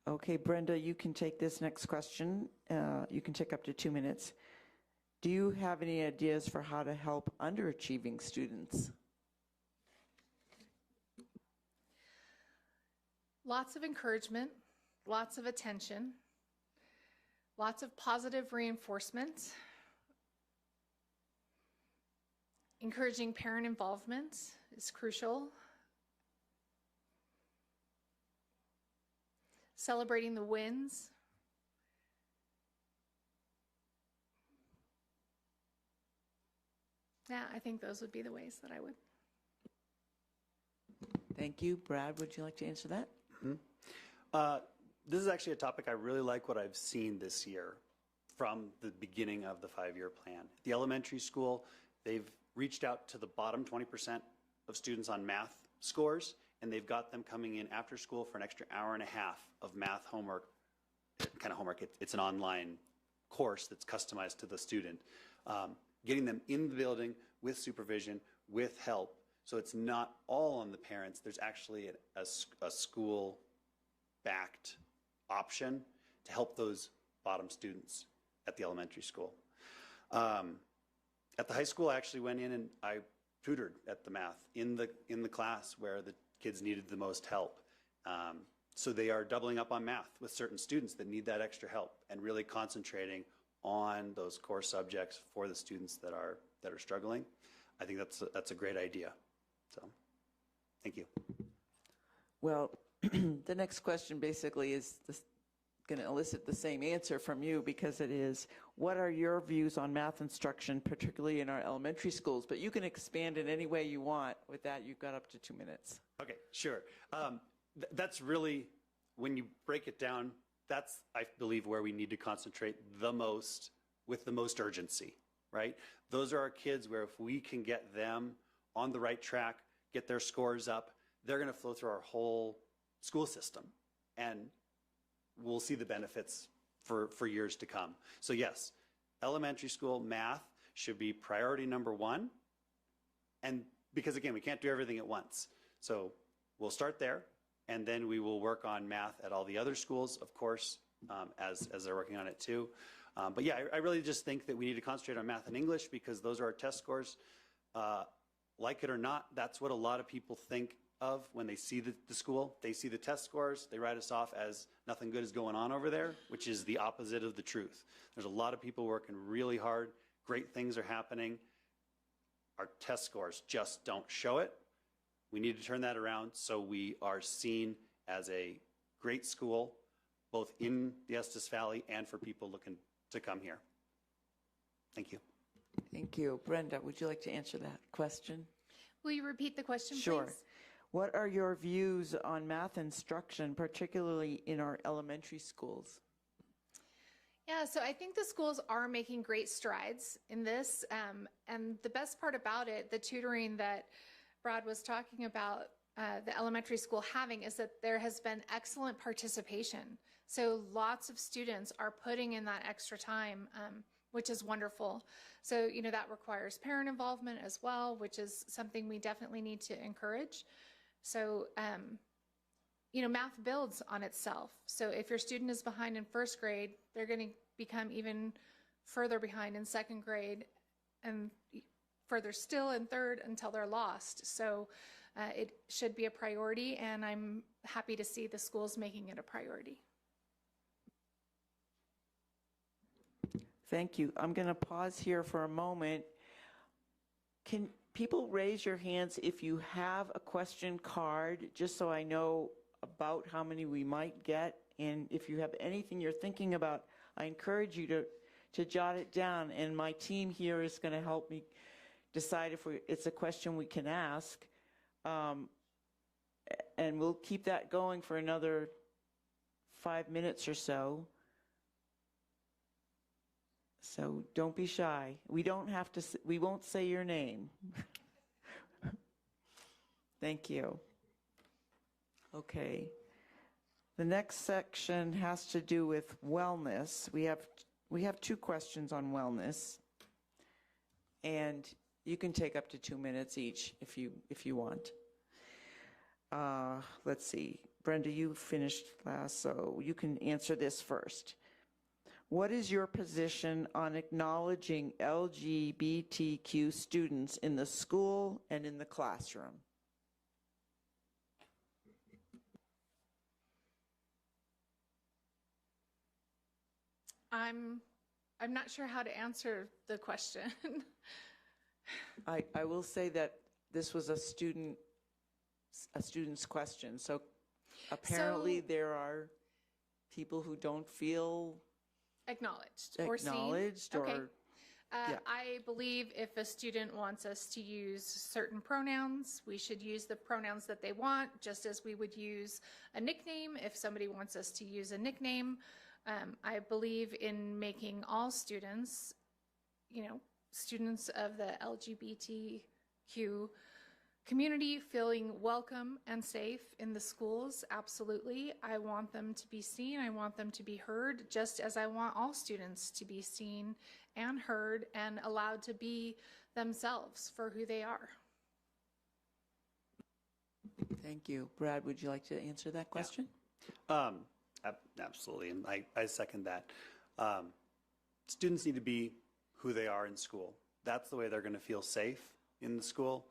Okay, Brenda, you can take this next question. You can take up to 2 minutes. Do you have any ideas for how to help underachieving students? Lots of encouragement, lots of attention, lots of positive reinforcement, encouraging parent involvement is crucial. Celebrating the wins. Yeah, I think those would be the ways that I would. Thank you. Brad, would you like to answer that? This is actually a topic I really like what I've seen this year from the beginning of the 5-year plan. The elementary school, they've reached out to the bottom 20% of students on math scores, and they've got them coming in after school for an extra hour and a half of math homework, it's an online course that's customized to the student. Getting them in the building with supervision, with help, so it's not all on the parents. There's actually a school-backed option to help those bottom students at the elementary school. At the high school, I actually went in and I tutored at the math in the class where the kids needed the most help. So they are doubling up on math with certain students that need that extra help and really concentrating on those core subjects for the students that are struggling. I think that's a great idea. So, thank you. Well, the next question basically is going to elicit the same answer from you, because it is, what are your views on math instruction, particularly in our elementary schools? But you can expand in any way you want. With that, you've got up to 2 minutes. Okay, sure. That's really, when you break it down, that's, I believe, where we need to concentrate the most with the most urgency, right? Those are our kids where if we can get them on the right track, get their scores up, they're going to flow through our whole school system. And we'll see the benefits for years to come. So yes, elementary school math should be priority number one. And because again, we can't do everything at once. So we'll start there, and then we will work on math at all the other schools, of course, as they're working on it too. But yeah, I really just think that we need to concentrate on math and English because those are our test scores. Like it or not, that's what a lot of people think of when they see the school. They see the test scores, they write us off as nothing good is going on over there, which is the opposite of the truth. There's a lot of people working really hard, great things are happening. Our test scores just don't show it. We need to turn that around so we are seen as a great school, both in the Estes Valley and for people looking to come here. Thank you. Thank you. Brenda, would you like to answer that question? Will you repeat the question, Sure. please? What are your views on math instruction, particularly in our elementary schools? Yeah, so I think the schools are making great strides in this. And the best part about it, the tutoring that Brad was talking about, the elementary school having, is that there has been excellent participation. So lots of students are putting in that extra time, which is wonderful. So, you know, that requires parent involvement as well, which is something we definitely need to encourage. So, you know, math builds on itself. So if your student is behind in first grade, they're going to become even further behind in second grade and further still in third until they're lost. So it should be a priority, and I'm happy to see the schools making it a priority. Thank you. I'm going to pause here for a moment. Can people raise your hands if you have a question card, just so I know about how many we might get? And if you have anything you're thinking about, I encourage you to jot it down, and my team here is going to help me decide if it's a question we can ask. And we'll keep that going for another 5 minutes or so. So don't be shy. We won't say your name. Thank you. Okay. The next section has to do with wellness. We have 2 questions on wellness, and you can take up to 2 minutes each if you want. Let's see. Brenda, you finished last, so you can answer this first. What is your position on acknowledging LGBTQ students in the school and in the classroom? I'm not sure how to answer the question. I will say that this was a student's question. So apparently there are people who don't feel Acknowledged or Okay. I believe if a student wants us to use certain pronouns, we should use the pronouns that they want, just as we would use a nickname if somebody wants us to use a nickname. I believe in making all students, you know, students of the LGBTQ community feeling welcome and safe in the schools. Absolutely. I want them to be seen. I want them to be heard, just as I want all students to be seen and heard and allowed to be themselves for who they are. Thank you. Brad, would you like to answer that question? Yeah. Absolutely, and I second that. Students need to be who they are in school. That's the way they're going to feel safe in the school.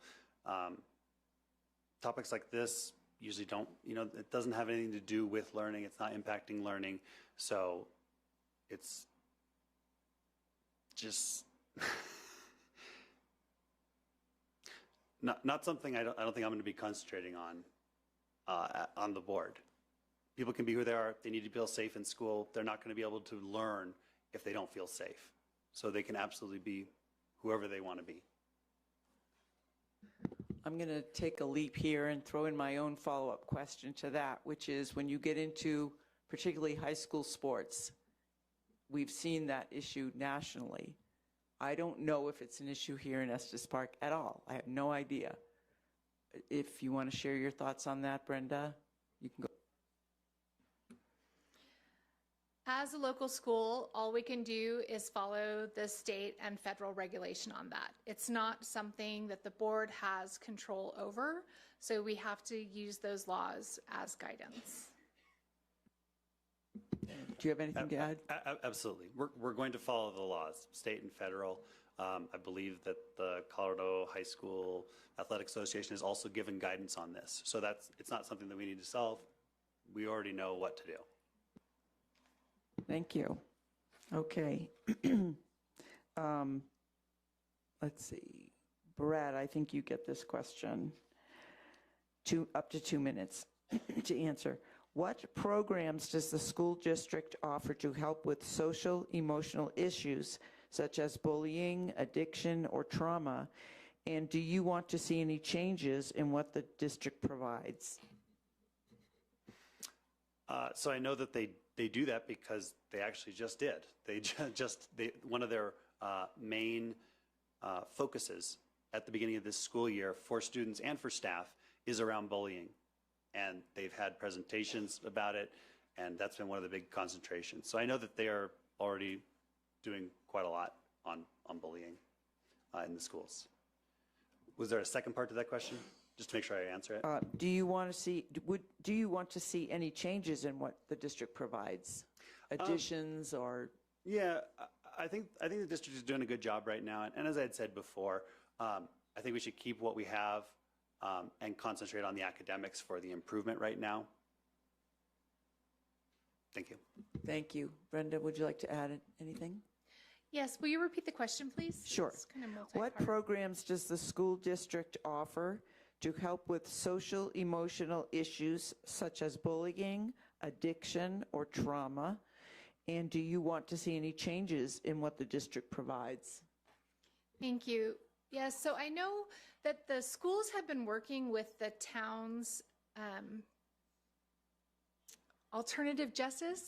Topics like this usually don't, it doesn't have anything to do with learning. It's not impacting learning. So it's just not something I don't think I'm going to be concentrating on the board. People can be who they are. They need to feel safe in school. They're not going to be able to learn if they don't feel safe. So they can absolutely be whoever they want to be. I'm going to take a leap here and throw in my own follow-up question to that, which is when you get into particularly high school sports, we've seen that issue nationally. I don't know if it's an issue here in Estes Park at all. I have no idea. If you want to share your thoughts on that, Brenda, you can go. As a local school, all we can do is follow the state and federal regulation on that. It's not something that the board has control over, so we have to use those laws as guidance. Do you have anything to add? Absolutely. We're going to follow the laws, state and federal. I believe that the Colorado High School Athletic Association has also given guidance on this. So it's not something that we need to solve. We already know what to do. Thank you. Okay. Let's see. Brad, I think you get this question. Up to 2 minutes to answer. What programs does the school district offer to help with social, emotional issues such as bullying, addiction, or trauma? And do you want to see any changes in what the district provides? So I know that they do that because they actually just did. One of their main focuses at the beginning of this school year for students and for staff is around bullying. And they've had presentations about it, and that's been one of the big concentrations. So I know that they are already doing quite a lot on bullying in the schools. Was there a second part to that question? Just to make sure I answer it. Do you want to see any changes in what the district provides? Additions or? Yeah, I think the district is doing a good job right now. And as I had said before, I think we should keep what we have and concentrate on the academics for the improvement right now. Thank you. Thank you. Brenda, would you like to add anything? Yes, will you repeat the question, please? Sure. It's kind of What multi-part. programs does the school district offer to help with social, emotional issues such as bullying, addiction, or trauma? And do you want to see any changes in what the district provides? Thank you. Yes, so I know that the schools have been working with the town's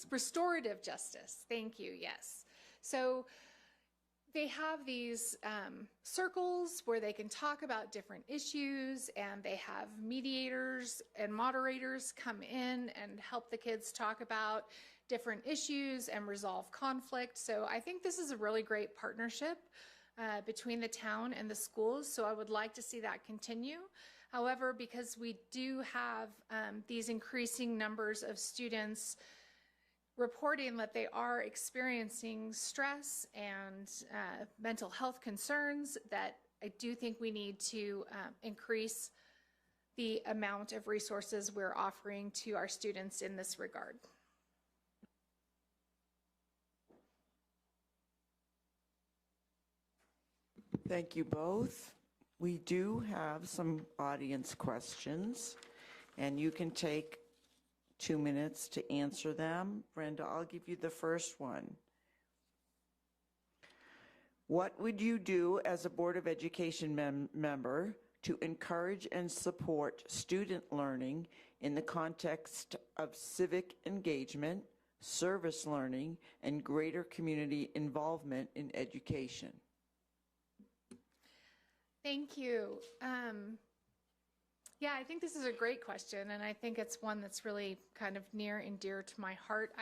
restorative justice. Thank you, yes. So they have these circles where they can talk about different issues, and they have mediators and moderators come in and help the kids talk about different issues and resolve conflict. So I think this is a really great partnership between the town and the schools, so I would like to see that continue. However, because we do have these increasing numbers of students reporting that they are experiencing stress and mental health concerns, that I do think we need to increase the amount of resources we're offering to our students in this regard. Thank you both. We do have some audience questions, and you can take 2 minutes to answer them. Brenda, I'll give you the first one. What would you do as a Board of Education member to encourage and support student learning in the context of civic engagement, service learning, and greater community involvement in education? Thank you. Yeah, I think this is a great question, and I think it's one that's really kind of near and dear to my heart.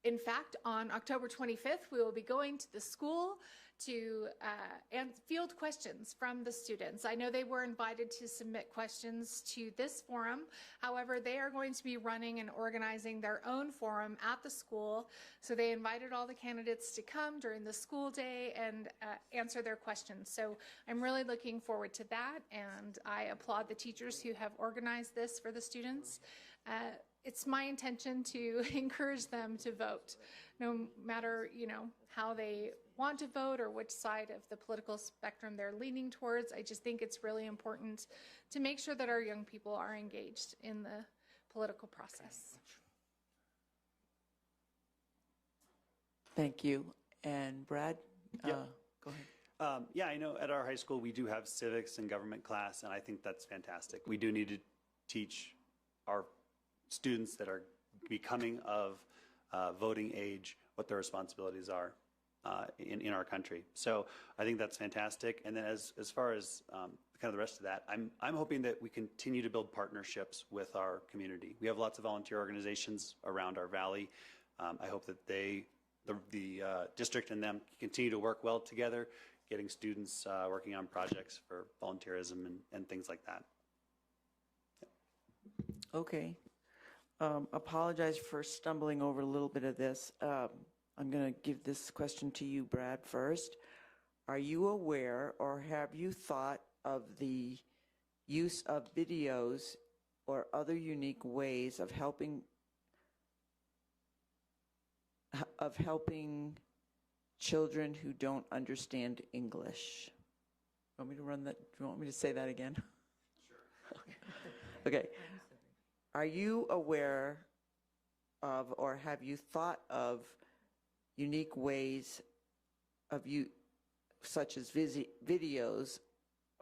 In fact, on October 25th, we will be going to the school to field questions from the students. I know they were invited to submit questions to this forum. However, they are going to be running and organizing their own forum at the school. So they invited all the candidates to come during the school day and answer their questions. So I'm really looking forward to that, and I applaud the teachers who have organized this for the students. It's my intention to encourage them to vote, no matter, how they want to vote or which side of the political spectrum they're leaning towards. I just think it's really important to make sure that our young people are engaged in the political process. Thank you. And Brad, Yep. go ahead. Yeah, I know at our high school we do have civics and government class, and I think that's fantastic. We do need to teach our students that are becoming of voting age what their responsibilities are in our country. So I think that's fantastic. And then as far as kind of the rest of that, I'm hoping that we continue to build partnerships with our community. We have lots of volunteer organizations around our valley. I hope that the district and them continue to work well together, getting students working on projects for volunteerism and things like that. Okay. Apologize for stumbling over a little bit of this. I'm going to give this question to you, Brad, first. Are you aware or have you thought of the use of videos or other unique ways of helping children who don't understand English? Want me to run that? Do you want me to say that again? Sure. Okay. Are you aware of or have you thought of unique ways of such as videos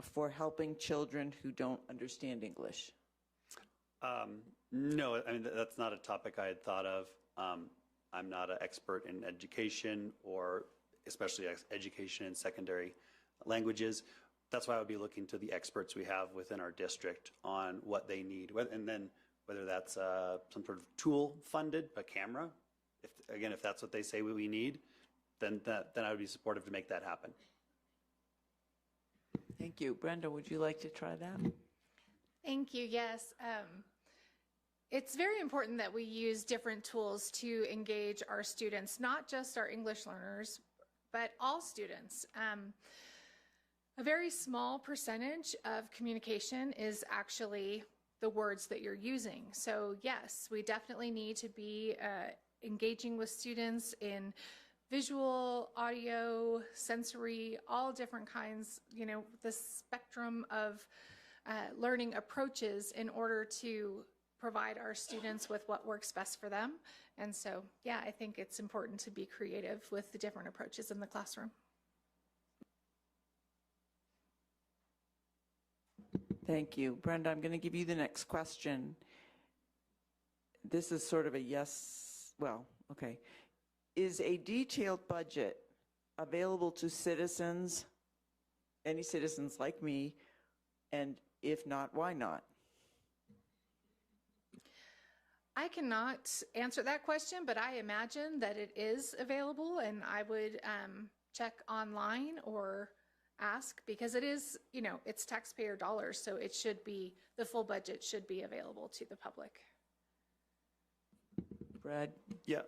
for helping children who don't understand English? No, I mean, that's not a topic I had thought of. I'm not an expert in education, or especially education in secondary languages. That's why I would be looking to the experts we have within our district on what they need. And then whether that's some sort of tool funded, a camera, if that's what they say we need, then I would be supportive to make that happen. Thank you. Brenda, would you like to try that? Thank you. Yes. It's very important that we use different tools to engage our students, not just our English learners, but all students. A very small percentage of communication is actually the words that you're using. So yes, we definitely need to be engaging with students in visual, audio, sensory, all different kinds, the spectrum of learning approaches in order to provide our students with what works best for them. And so, yeah, I think it's important to be creative with the different approaches in the classroom. Thank you. Brenda, I'm going to give you the next question. This is sort of a yes, well, okay. Is a detailed budget available to citizens, any citizens like me, and if not, why not? I cannot answer that question, but I imagine that it is available, and I would check online or ask, because it is, it's taxpayer dollars, so it should be, the full budget should be available to the public. Brad? Yeah,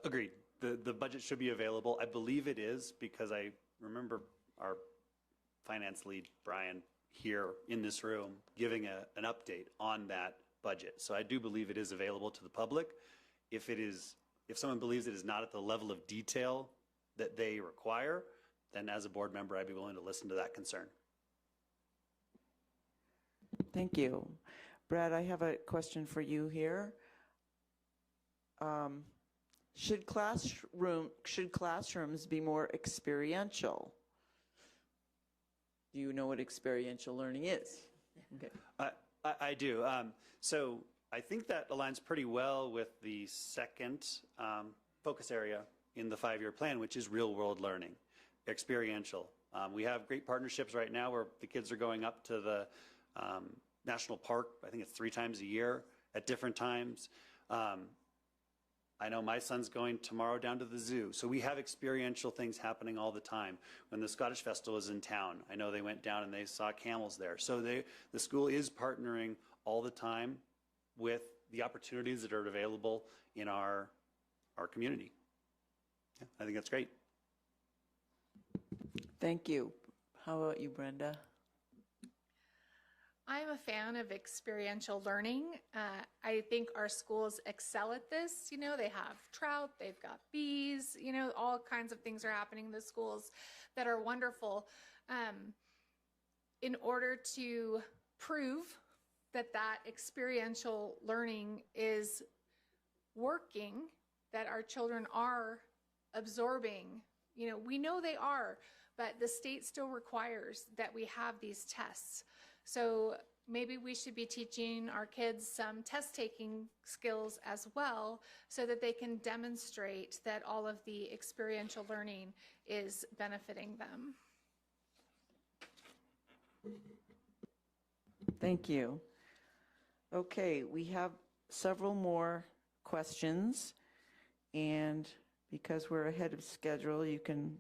agreed. The budget should be available. I believe it is, because I remember our finance lead, Brian, here in this room giving an update on that budget. So I do believe it is available to the public. If someone believes it is not at the level of detail that they require, then as a board member, I'd be willing to listen to that concern. Thank you. Brad, I have a question for you here. Should classrooms be more experiential? Do you know what experiential learning is? Okay. I do. So I think that aligns pretty well with the second focus area in the 5-year plan, which is real-world learning, experiential. We have great partnerships right now where the kids are going up to the national park. I think it's 3 times a year at different times. I know my son's going tomorrow down to the zoo. So we have experiential things happening all the time. When the Scottish Festival is in town, I know they went down and they saw camels there. So the school is partnering all the time with the opportunities that are available in our community. Yeah, I think that's great. Thank you. How about you, Brenda? I'm a fan of experiential learning. I think our schools excel at this. You know, they have trout, they've got bees, you know, all kinds of things are happening in the schools that are wonderful. In order to prove that that experiential learning is working, that our children are absorbing, you know, we know they are, but the state still requires that we have these tests. So maybe we should be teaching our kids some test-taking skills as well so that they can demonstrate that all of the experiential learning is benefiting them. Thank you. Okay, we have several more questions, and because we're ahead of schedule, you can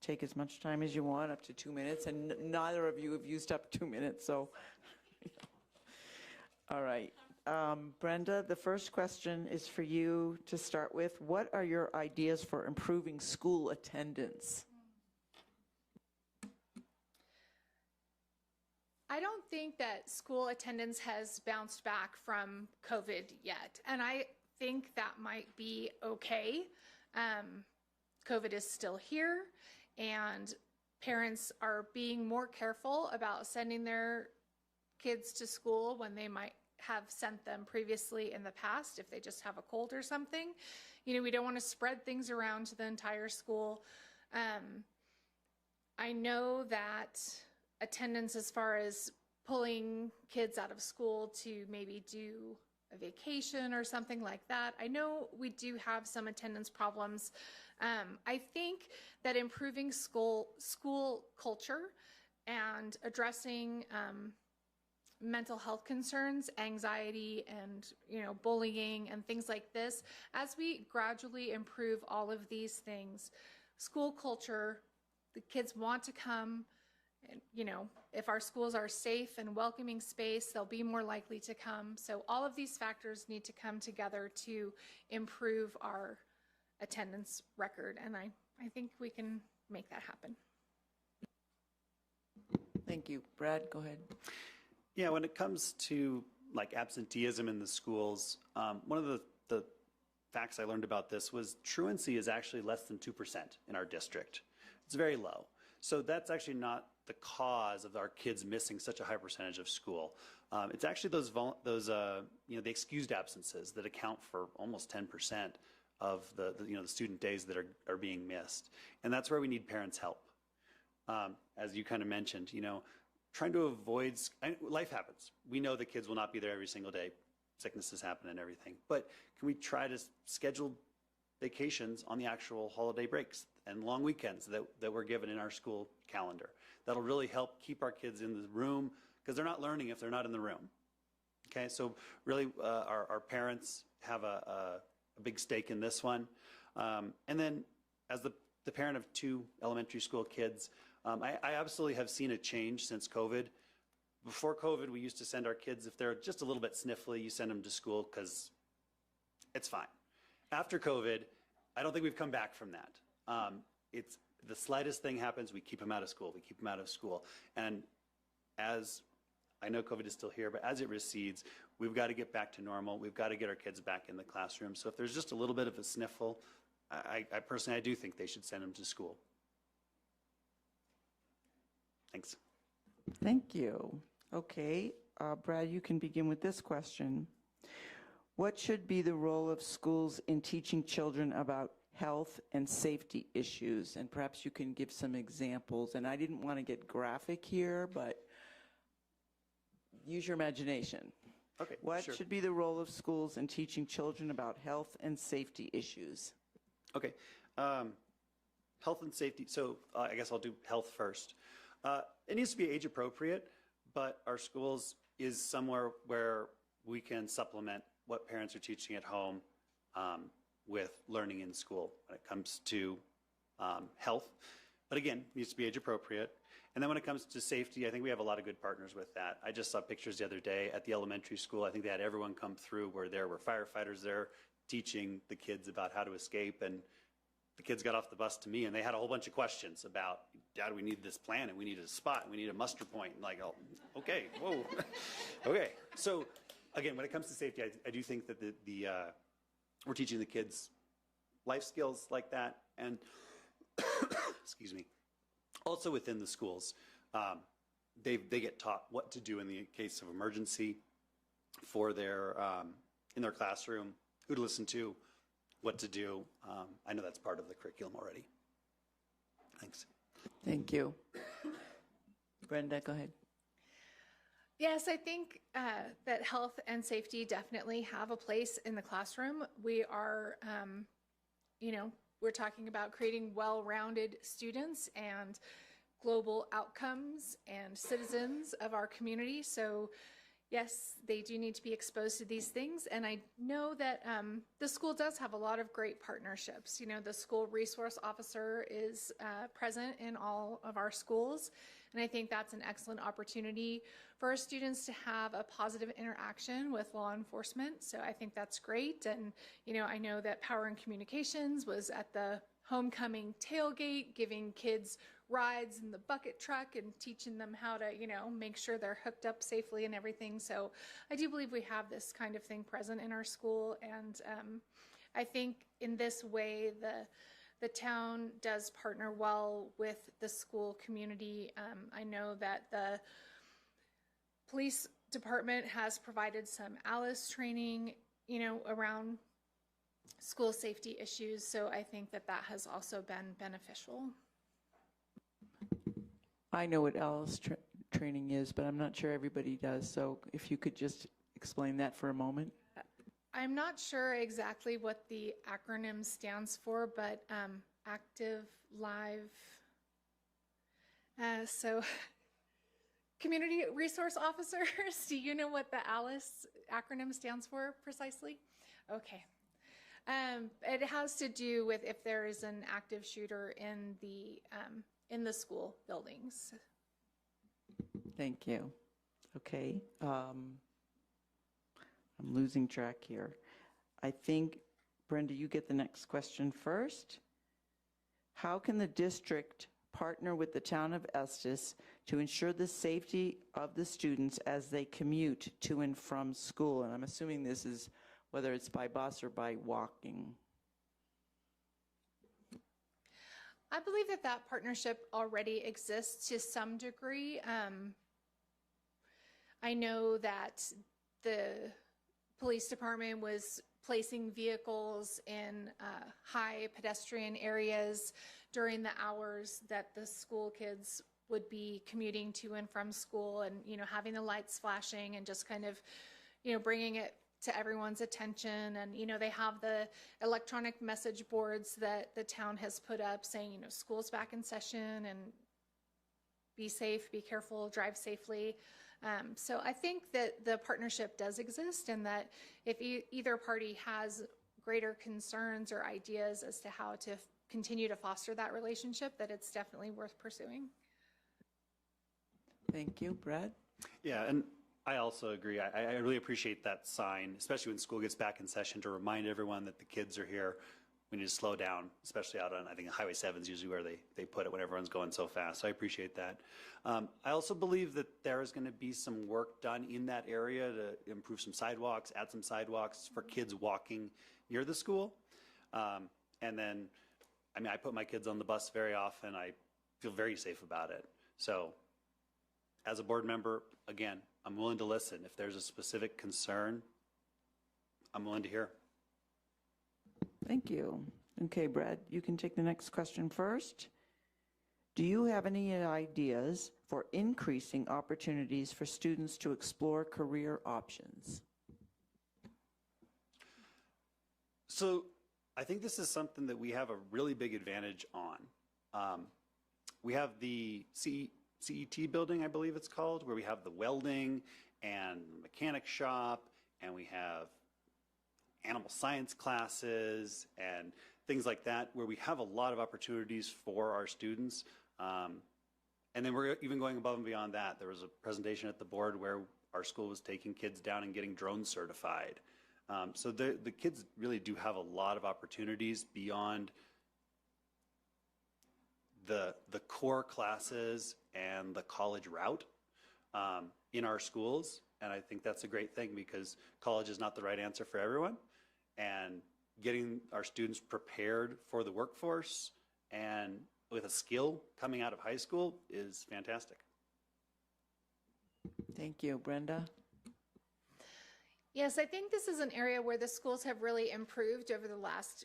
take as much time as you want, up to 2 minutes, and neither of you have used up 2 minutes, so. All right. Brenda, the first question is for you to start with. What are your ideas for improving school attendance? I don't think that school attendance has bounced back from COVID yet, and I think that might be okay. COVID is still here, and parents are being more careful about sending their kids to school when they might have sent them previously in the past if they just have a cold or something. You know, we don't want to spread things around to the entire school. I know that attendance, as far as pulling kids out of school to maybe do a vacation or something like that, I know we do have some attendance problems. I think that improving school culture and addressing mental health concerns, anxiety, and bullying and things like this, as we gradually improve all of these things, school culture, the kids want to come. And, if our schools are safe and welcoming space, they'll be more likely to come. So all of these factors need to come together to improve our attendance record. And I think we can make that happen. Thank you. Brad, go ahead. Yeah, when it comes to like absenteeism in the schools, one of the facts I learned about this was truancy is actually less than 2% in our district. It's very low. So that's actually not the cause of our kids missing such a high percentage of school. It's actually those the excused absences that account for almost 10% of the student days that are being missed, and that's where we need parents' help. As you kind of mentioned, trying to avoid life happens. We know that kids will not be there every single day. Sicknesses happen and everything, but can we try to schedule vacations on the actual holiday breaks and long weekends that we're given in our school calendar? That'll really help keep our kids in the room, because they're not learning if they're not in the room. Okay, so really our parents have a big stake in this one. And then as the parent of 2 elementary school kids, I absolutely have seen a change since COVID. Before COVID, we used to send our kids, if they're just a little bit sniffly, you send them to school because it's fine. After COVID, I don't think we've come back from that. It's the slightest thing happens, we keep them out of school. We keep them out of school. And as I know COVID is still here, but as it recedes, we've got to get back to normal. We've got to get our kids back in the classroom. So if there's just a little bit of a sniffle, I personally do think they should send them to school. Thanks. Thank you. Okay, Brad, you can begin with this question. What should be the role of schools in teaching children about health and safety issues? And perhaps you can give some examples. And I didn't want to get graphic here, but use your imagination. Okay, What sure. should be the role of schools in teaching children about health and safety issues? Okay, health and safety. So I guess I'll do health first. It needs to be age appropriate, but our schools is somewhere where we can supplement what parents are teaching at home with learning in school when it comes to health. But again, needs to be age appropriate. And then when it comes to safety, I think we have a lot of good partners with that. I just saw pictures the other day at the elementary school. I think they had everyone come through where there were firefighters there teaching the kids about how to escape. And the kids got off the bus to me and they had a whole bunch of questions about, Dad, we need this plan and we need a spot and we need a muster point. And like, oh, okay, whoa. Okay. So again, when it comes to safety, I do think that we're teaching the kids life skills like that. And excuse me, also within the schools, they get taught what to do in the case of emergency for their in their classroom, who to listen to, what to do. I know that's part of the curriculum already. Thanks. Thank you. Brenda, go ahead. Yes, I think that health and safety definitely have a place in the classroom. We are, we're talking about creating well-rounded students and global outcomes and citizens of our community. So yes, they do need to be exposed to these things. And I know that the school does have a lot of great partnerships. You know, the school resource officer is present in all of our schools. And I think that's an excellent opportunity for our students to have a positive interaction with law enforcement. So I think that's great. And, I know that Power and Communications was at the homecoming tailgate, giving kids rides in the bucket truck and teaching them how to, make sure they're hooked up safely and everything. So I do believe we have this kind of thing present in our school. And I think in this way, the town does partner well with the school community. I know that the police department has provided some ALICE training, around school safety issues. So I think that has also been beneficial. I know what ALICE training is, but I'm not sure everybody does. So if you could just explain that for a moment. I'm not sure exactly what the acronym stands for, but active live. So community resource officers, do you know what the ALICE acronym stands for precisely? Okay. It has to do with if there is an active shooter in the school buildings. Thank you. Okay. I'm losing track here. I think, Brenda, you get the next question first. How can the district partner with the town of Estes to ensure the safety of the students as they commute to and from school? And I'm assuming this is whether it's by bus or by walking. I believe that partnership already exists to some degree. I know that the police department was placing vehicles in high pedestrian areas during the hours that the school kids would be commuting to and from school, and having the lights flashing and just kind of bringing it to everyone's attention. And they have the electronic message boards that the town has put up saying school's back in session and be safe, be careful, drive safely. So I think that the partnership does exist, and that if either party has greater concerns or ideas as to how to continue to foster that relationship, that it's definitely worth pursuing. Thank you. Brad? Yeah, and I also agree. I really appreciate that sign, especially when school gets back in session, to remind everyone that the kids are here. We need to slow down, especially out on, I think, Highway 7 is usually where they put it when everyone's going so fast. So I appreciate that. I also believe that there is going to be some work done in that area to improve some sidewalks, add some sidewalks for kids walking near the school. And then, I put my kids on the bus very often. I feel very safe about it. So as a board member, again, I'm willing to listen. If there's a specific concern, I'm willing to hear. Thank you. Okay, Brad, you can take the next question first. Do you have any ideas for increasing opportunities for students to explore career options? So I think this is something that we have a really big advantage on. We have the CET building, I believe it's called, where we have the welding and mechanic shop, and we have animal science classes and things like that, where we have a lot of opportunities for our students. And then we're even going above and beyond that. There was a presentation at the board where our school was taking kids down and getting drone certified. So the kids really do have a lot of opportunities beyond the core classes and the college route in our schools. And I think that's a great thing, because college is not the right answer for everyone. And getting our students prepared for the workforce and with a skill coming out of high school is fantastic. Thank you. Brenda? Yes, I think this is an area where the schools have really improved over the last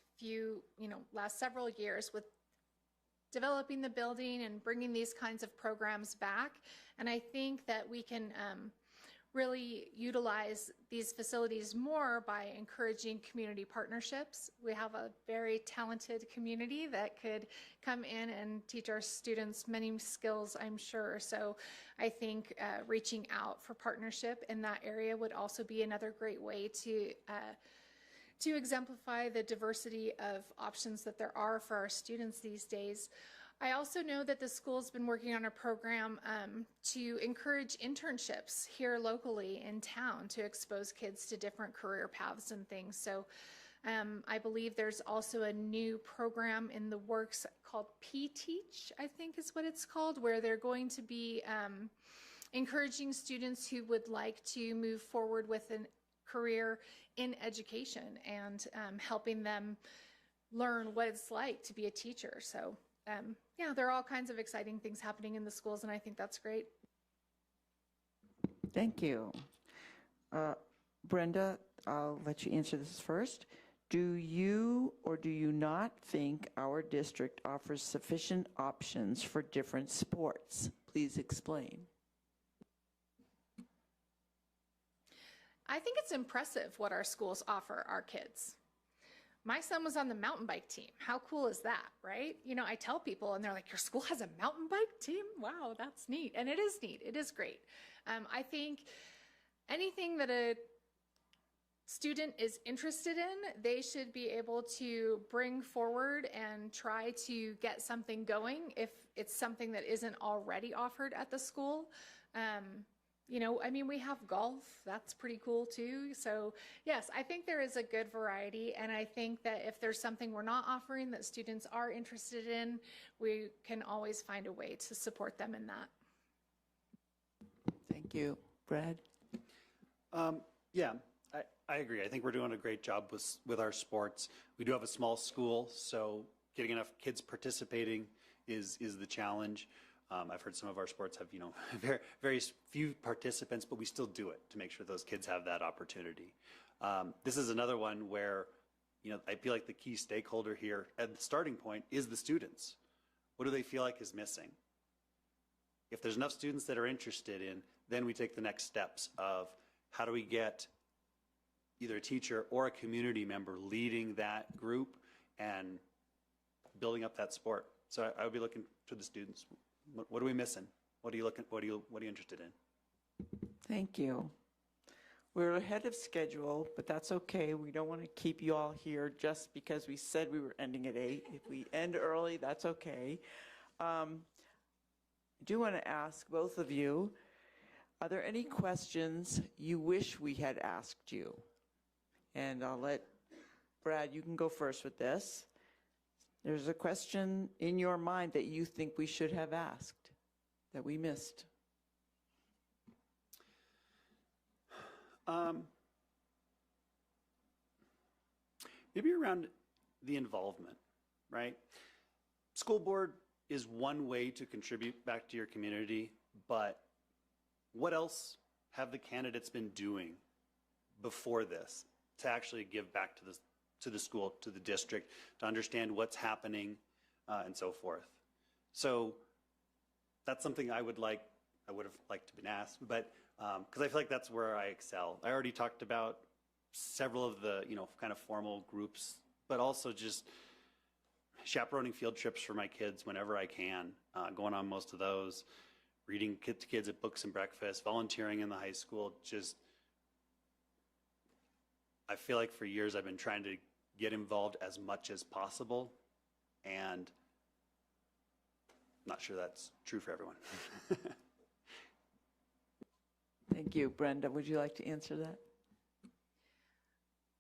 several years with developing the building and bringing these kinds of programs back. And I think that we can really utilize these facilities more by encouraging community partnerships. We have a very talented community that could come in and teach our students many skills, I'm sure. So I think reaching out for partnership in that area would also be another great way to exemplify the diversity of options that there are for our students these days. I also know that the school's been working on a program to encourage internships here locally in town to expose kids to different career paths and things. So I believe there's also a new program in the works called P-Teach, I think is what it's called, where they're going to be encouraging students who would like to move forward with a career in education and helping them learn what it's like to be a teacher. So yeah, there are all kinds of exciting things happening in the schools, and I think that's great. Thank you. Brenda, I'll let you answer this first. Do you or do you not think our district offers sufficient options for different sports? Please explain. I think it's impressive what our schools offer our kids. My son was on the mountain bike team. How cool is that, right? You know, I tell people and they're like, your school has a mountain bike team? Wow, that's neat. And it is neat. It is great. I think anything that a student is interested in, they should be able to bring forward and try to get something going if it's something that isn't already offered at the school. You know, I mean, we have golf. That's pretty cool too. So yes, I think there is a good variety. And I think that if there's something we're not offering that students are interested in, we can always find a way to support them in that. Thank you. Brad? Yeah, I agree. I think we're doing a great job with our sports. We do have a small school, so getting enough kids participating is the challenge. I've heard some of our sports have, you know, very few participants, but we still do it to make sure those kids have that opportunity. This is another one where, you know, I feel like the key stakeholder here at the starting point is the students. What do they feel like is missing? If there's enough students that are interested in, then we take the next steps of how do we get either a teacher or a community member leading that group and building up that sport. So I would be looking to the students. What are we missing? What are you interested in? Thank you. We're ahead of schedule, but that's okay. We don't want to keep you all here just because we said we were ending at 8. If we end early, that's okay. I do want to ask both of you, are there any questions you wish we had asked you? And I'll let Brad, you can go first with this. There's a question in your mind that you think we should have asked, that we missed. Maybe around the involvement, right? School board is one way to contribute back to your community, but what else have the candidates been doing before this to actually give back to the school, to the district, to understand what's happening and so forth? So that's something I would have liked to have been asked, but because I feel like that's where I excel. I already talked about several of the, you know, kind of formal groups, but also just chaperoning field trips for my kids whenever I can, going on most of those, reading to kids at Books and Breakfast, volunteering in the high school. Just, I feel like for years I've been trying to get involved as much as possible, and I'm not sure that's true for everyone. Thank you. Brenda, would you like to answer that?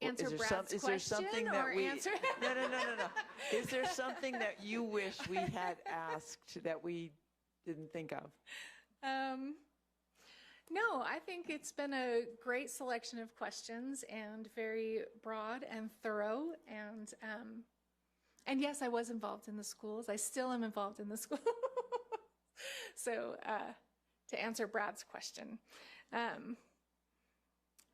Answer Is there Brad's is there question something that or we, answer? No. Is there something that you wish we had asked that we didn't think of? No, I think it's been a great selection of questions and very broad and thorough. And yes, I was involved in the schools. I still am involved in the school. So to answer Brad's question,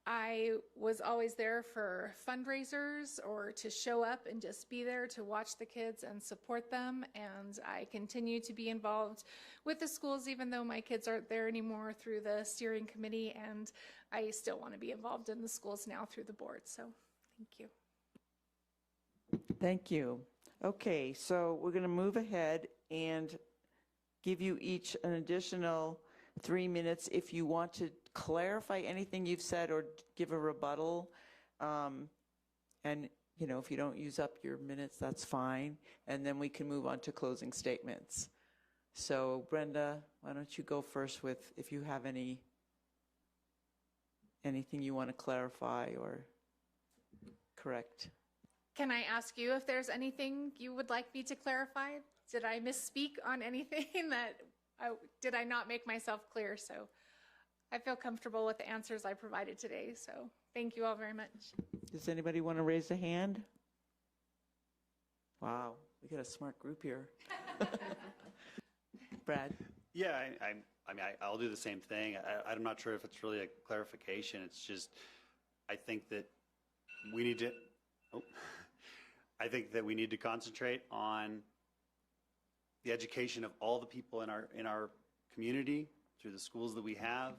I was always there for fundraisers or to show up and just be there to watch the kids and support them. And I continue to be involved with the schools, even though my kids aren't there anymore, through the steering committee. And I still want to be involved in the schools now through the board. So thank you. Thank you. Okay, so we're going to move ahead and give you each an additional 3 minutes if you want to clarify anything you've said or give a rebuttal. And, if you don't use up your minutes, that's fine. And then we can move on to closing statements. So, Brenda, why don't you go first with if you have anything you want to clarify or correct. Can I ask you if there's anything you would like me to clarify? Did I misspeak on anything did I not make myself clear? So I feel comfortable with the answers I provided today. So thank you all very much. Does anybody want to raise a hand? Wow, we got a smart group here. Brad? Yeah, I'll do the same thing. I'm not sure if it's really a clarification. It's just, I think that we need to, I think that we need to concentrate on the education of all the people in our community through the schools that we have.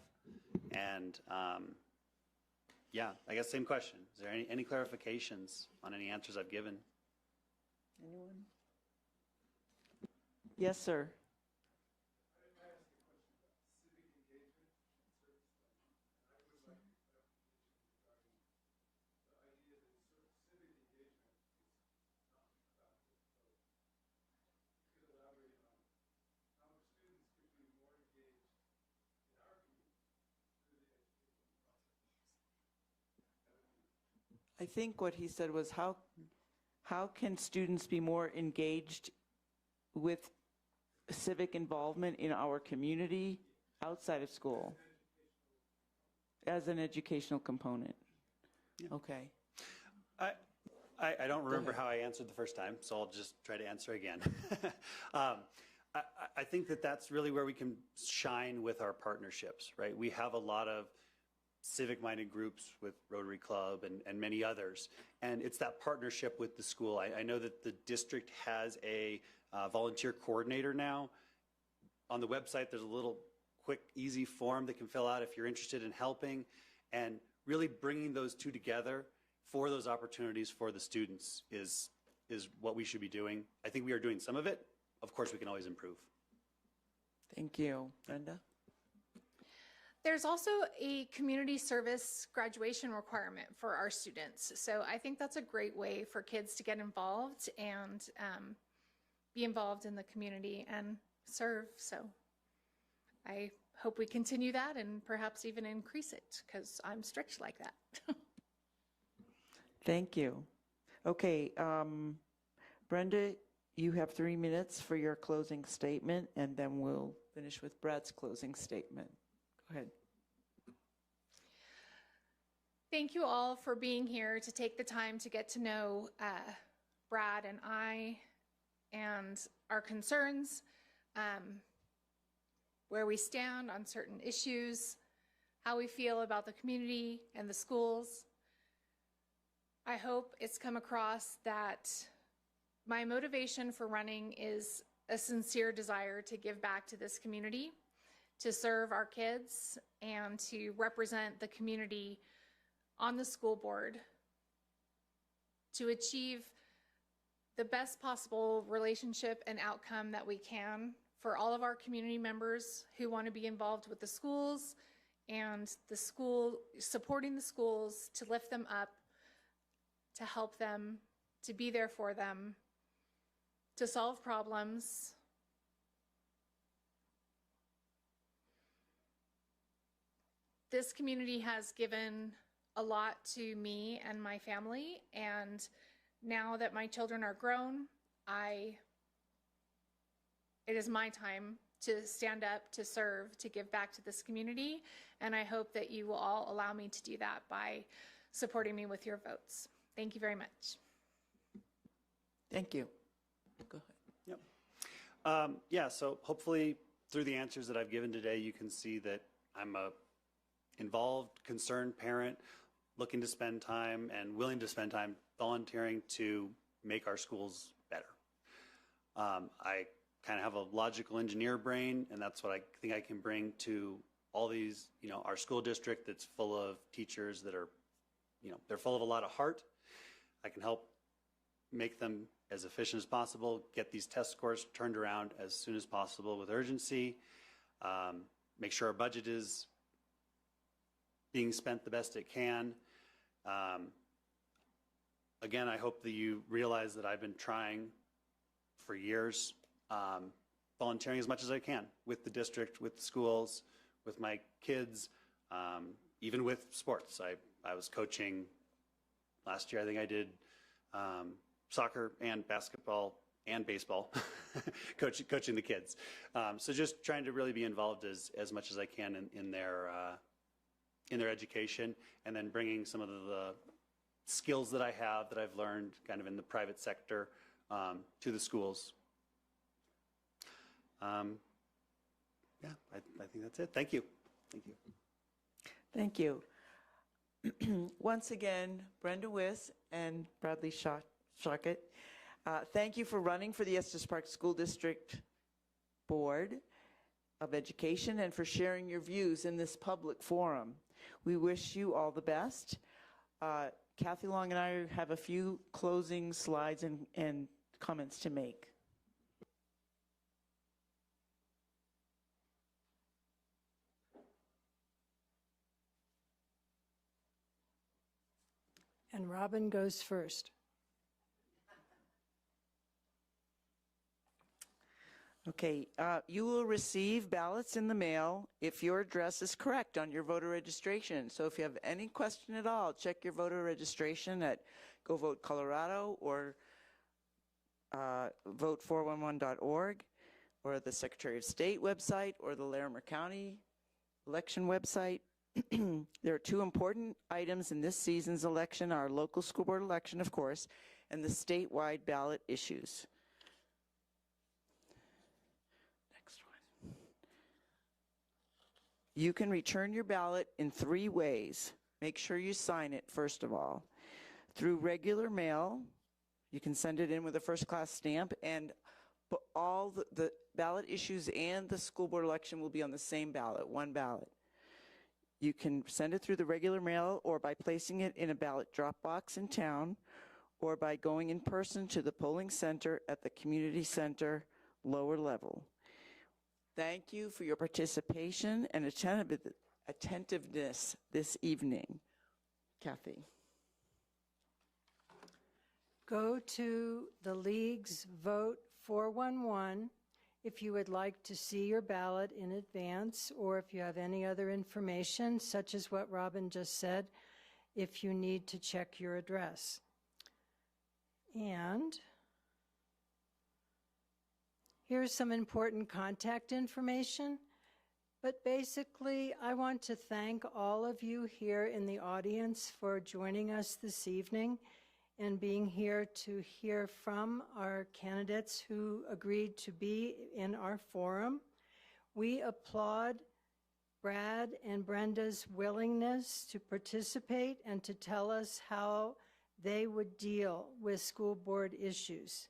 And yeah, I guess same question. Is there any clarifications on any answers I've given? Anyone? Yes, sir. I think what he said was how can students be more engaged with civic involvement in our community outside of school as an educational component? Yeah. Okay. I don't remember how I answered the first time, so I'll just try to answer again. I think that that's really where we can shine with our partnerships, right? We have a lot of civic-minded groups with Rotary Club and many others, and it's that partnership with the school. I know that the district has a volunteer coordinator now. On the website, there's a little quick, easy form that can fill out if you're interested in helping, and really bringing those two together for those opportunities for the students is what we should be doing. I think we are doing some of it. Of course, we can always improve. Thank you. Brenda? There's also a community service graduation requirement for our students. So I think that's a great way for kids to get involved and be involved in the community and serve. So I hope we continue that and perhaps even increase it because I'm strict like that. Thank you. Okay, Brenda, you have 3 minutes for your closing statement, and then we'll finish with Brad's closing statement. Go ahead. Thank you all for being here to take the time to get to know Brad and I and our concerns, where we stand on certain issues, how we feel about the community and the schools. I hope it's come across that my motivation for running is a sincere desire to give back to this community, to serve our kids, and to represent the community on the school board to achieve the best possible relationship and outcome that we can for all of our community members who want to be involved with the schools and the school, supporting the schools to lift them up to help them, to be there for them, to solve problems. This community has given a lot to me and my family, and now that my children are grown, it is my time to stand up, to serve, to give back to this community, and I hope that you will all allow me to do that by supporting me with your votes. Thank you very much. Thank you. Go ahead. Yep. Yeah, so hopefully through the answers that I've given today, you can see that I'm a involved, concerned parent looking to spend time and willing to spend time volunteering to make our schools better. I kind of have a logical engineer brain, and that's what I think I can bring to all these, our school district that's full of teachers that are, they're full of a lot of heart. I can help make them as efficient as possible, get these test scores turned around as soon as possible with urgency, make sure our budget is being spent the best it can. Again, I hope that you realize that I've been trying for years, volunteering as much as I can with the district, with the schools, with my kids, even with sports. I was coaching last year. I think I did soccer and basketball and baseball, coaching the kids. So just trying to really be involved as much as I can in their education, and then bringing some of the skills that I have that I've learned kind of in the private sector to the schools. Yeah, I think that's it. Thank you. Thank you. Thank you. Once again, Brenda Wiss and Bradley Shockett, thank you for running for the Estes Park School District Board of Education and for sharing your views in this public forum. We wish you all the best. Kathy Long and I have a few closing slides and comments to make. And Robin goes first. Okay, you will receive ballots in the mail if your address is correct on your voter registration. So if you have any question at all, check your voter registration at Go Vote Colorado or vote411.org or the Secretary of State website or the Larimer County election website. There are two important items in this season's election: our local school board election, of course, and the statewide ballot issues. Next one. You can return your ballot in 3 ways. Make sure you sign it, first of all. Through regular mail, you can send it in with a first-class stamp, and all the ballot issues and the school board election will be on the same ballot, one ballot. You can send it through the regular mail or by placing it in a ballot drop box in town or by going in person to the polling center at the community center lower level. Thank you for your participation and attentiveness this evening. Kathy. Go to the League's Vote 411 if you would like to see your ballot in advance, or if you have any other information, such as what Robin just said, if you need to check your address. And here's some important contact information. But basically, I want to thank all of you here in the audience for joining us this evening and being here to hear from our candidates who agreed to be in our forum. We applaud Brad and Brenda's willingness to participate and to tell us how they would deal with school board issues.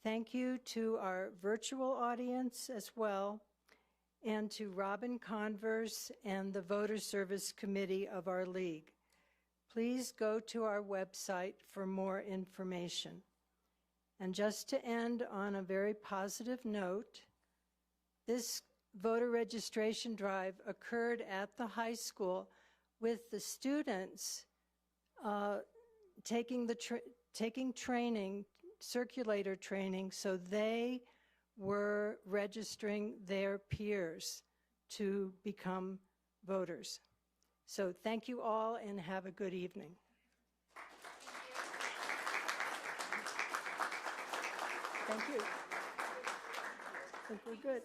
Thank you to our virtual audience as well, and to Robin Converse and the Voter Service Committee of our league. Please go to our website for more information. And just to end on a very positive note, this voter registration drive occurred at the high school with the students taking training, circulator training, so they were registering their peers to become voters. So thank you all and have a good evening. Thank you. I think we're good.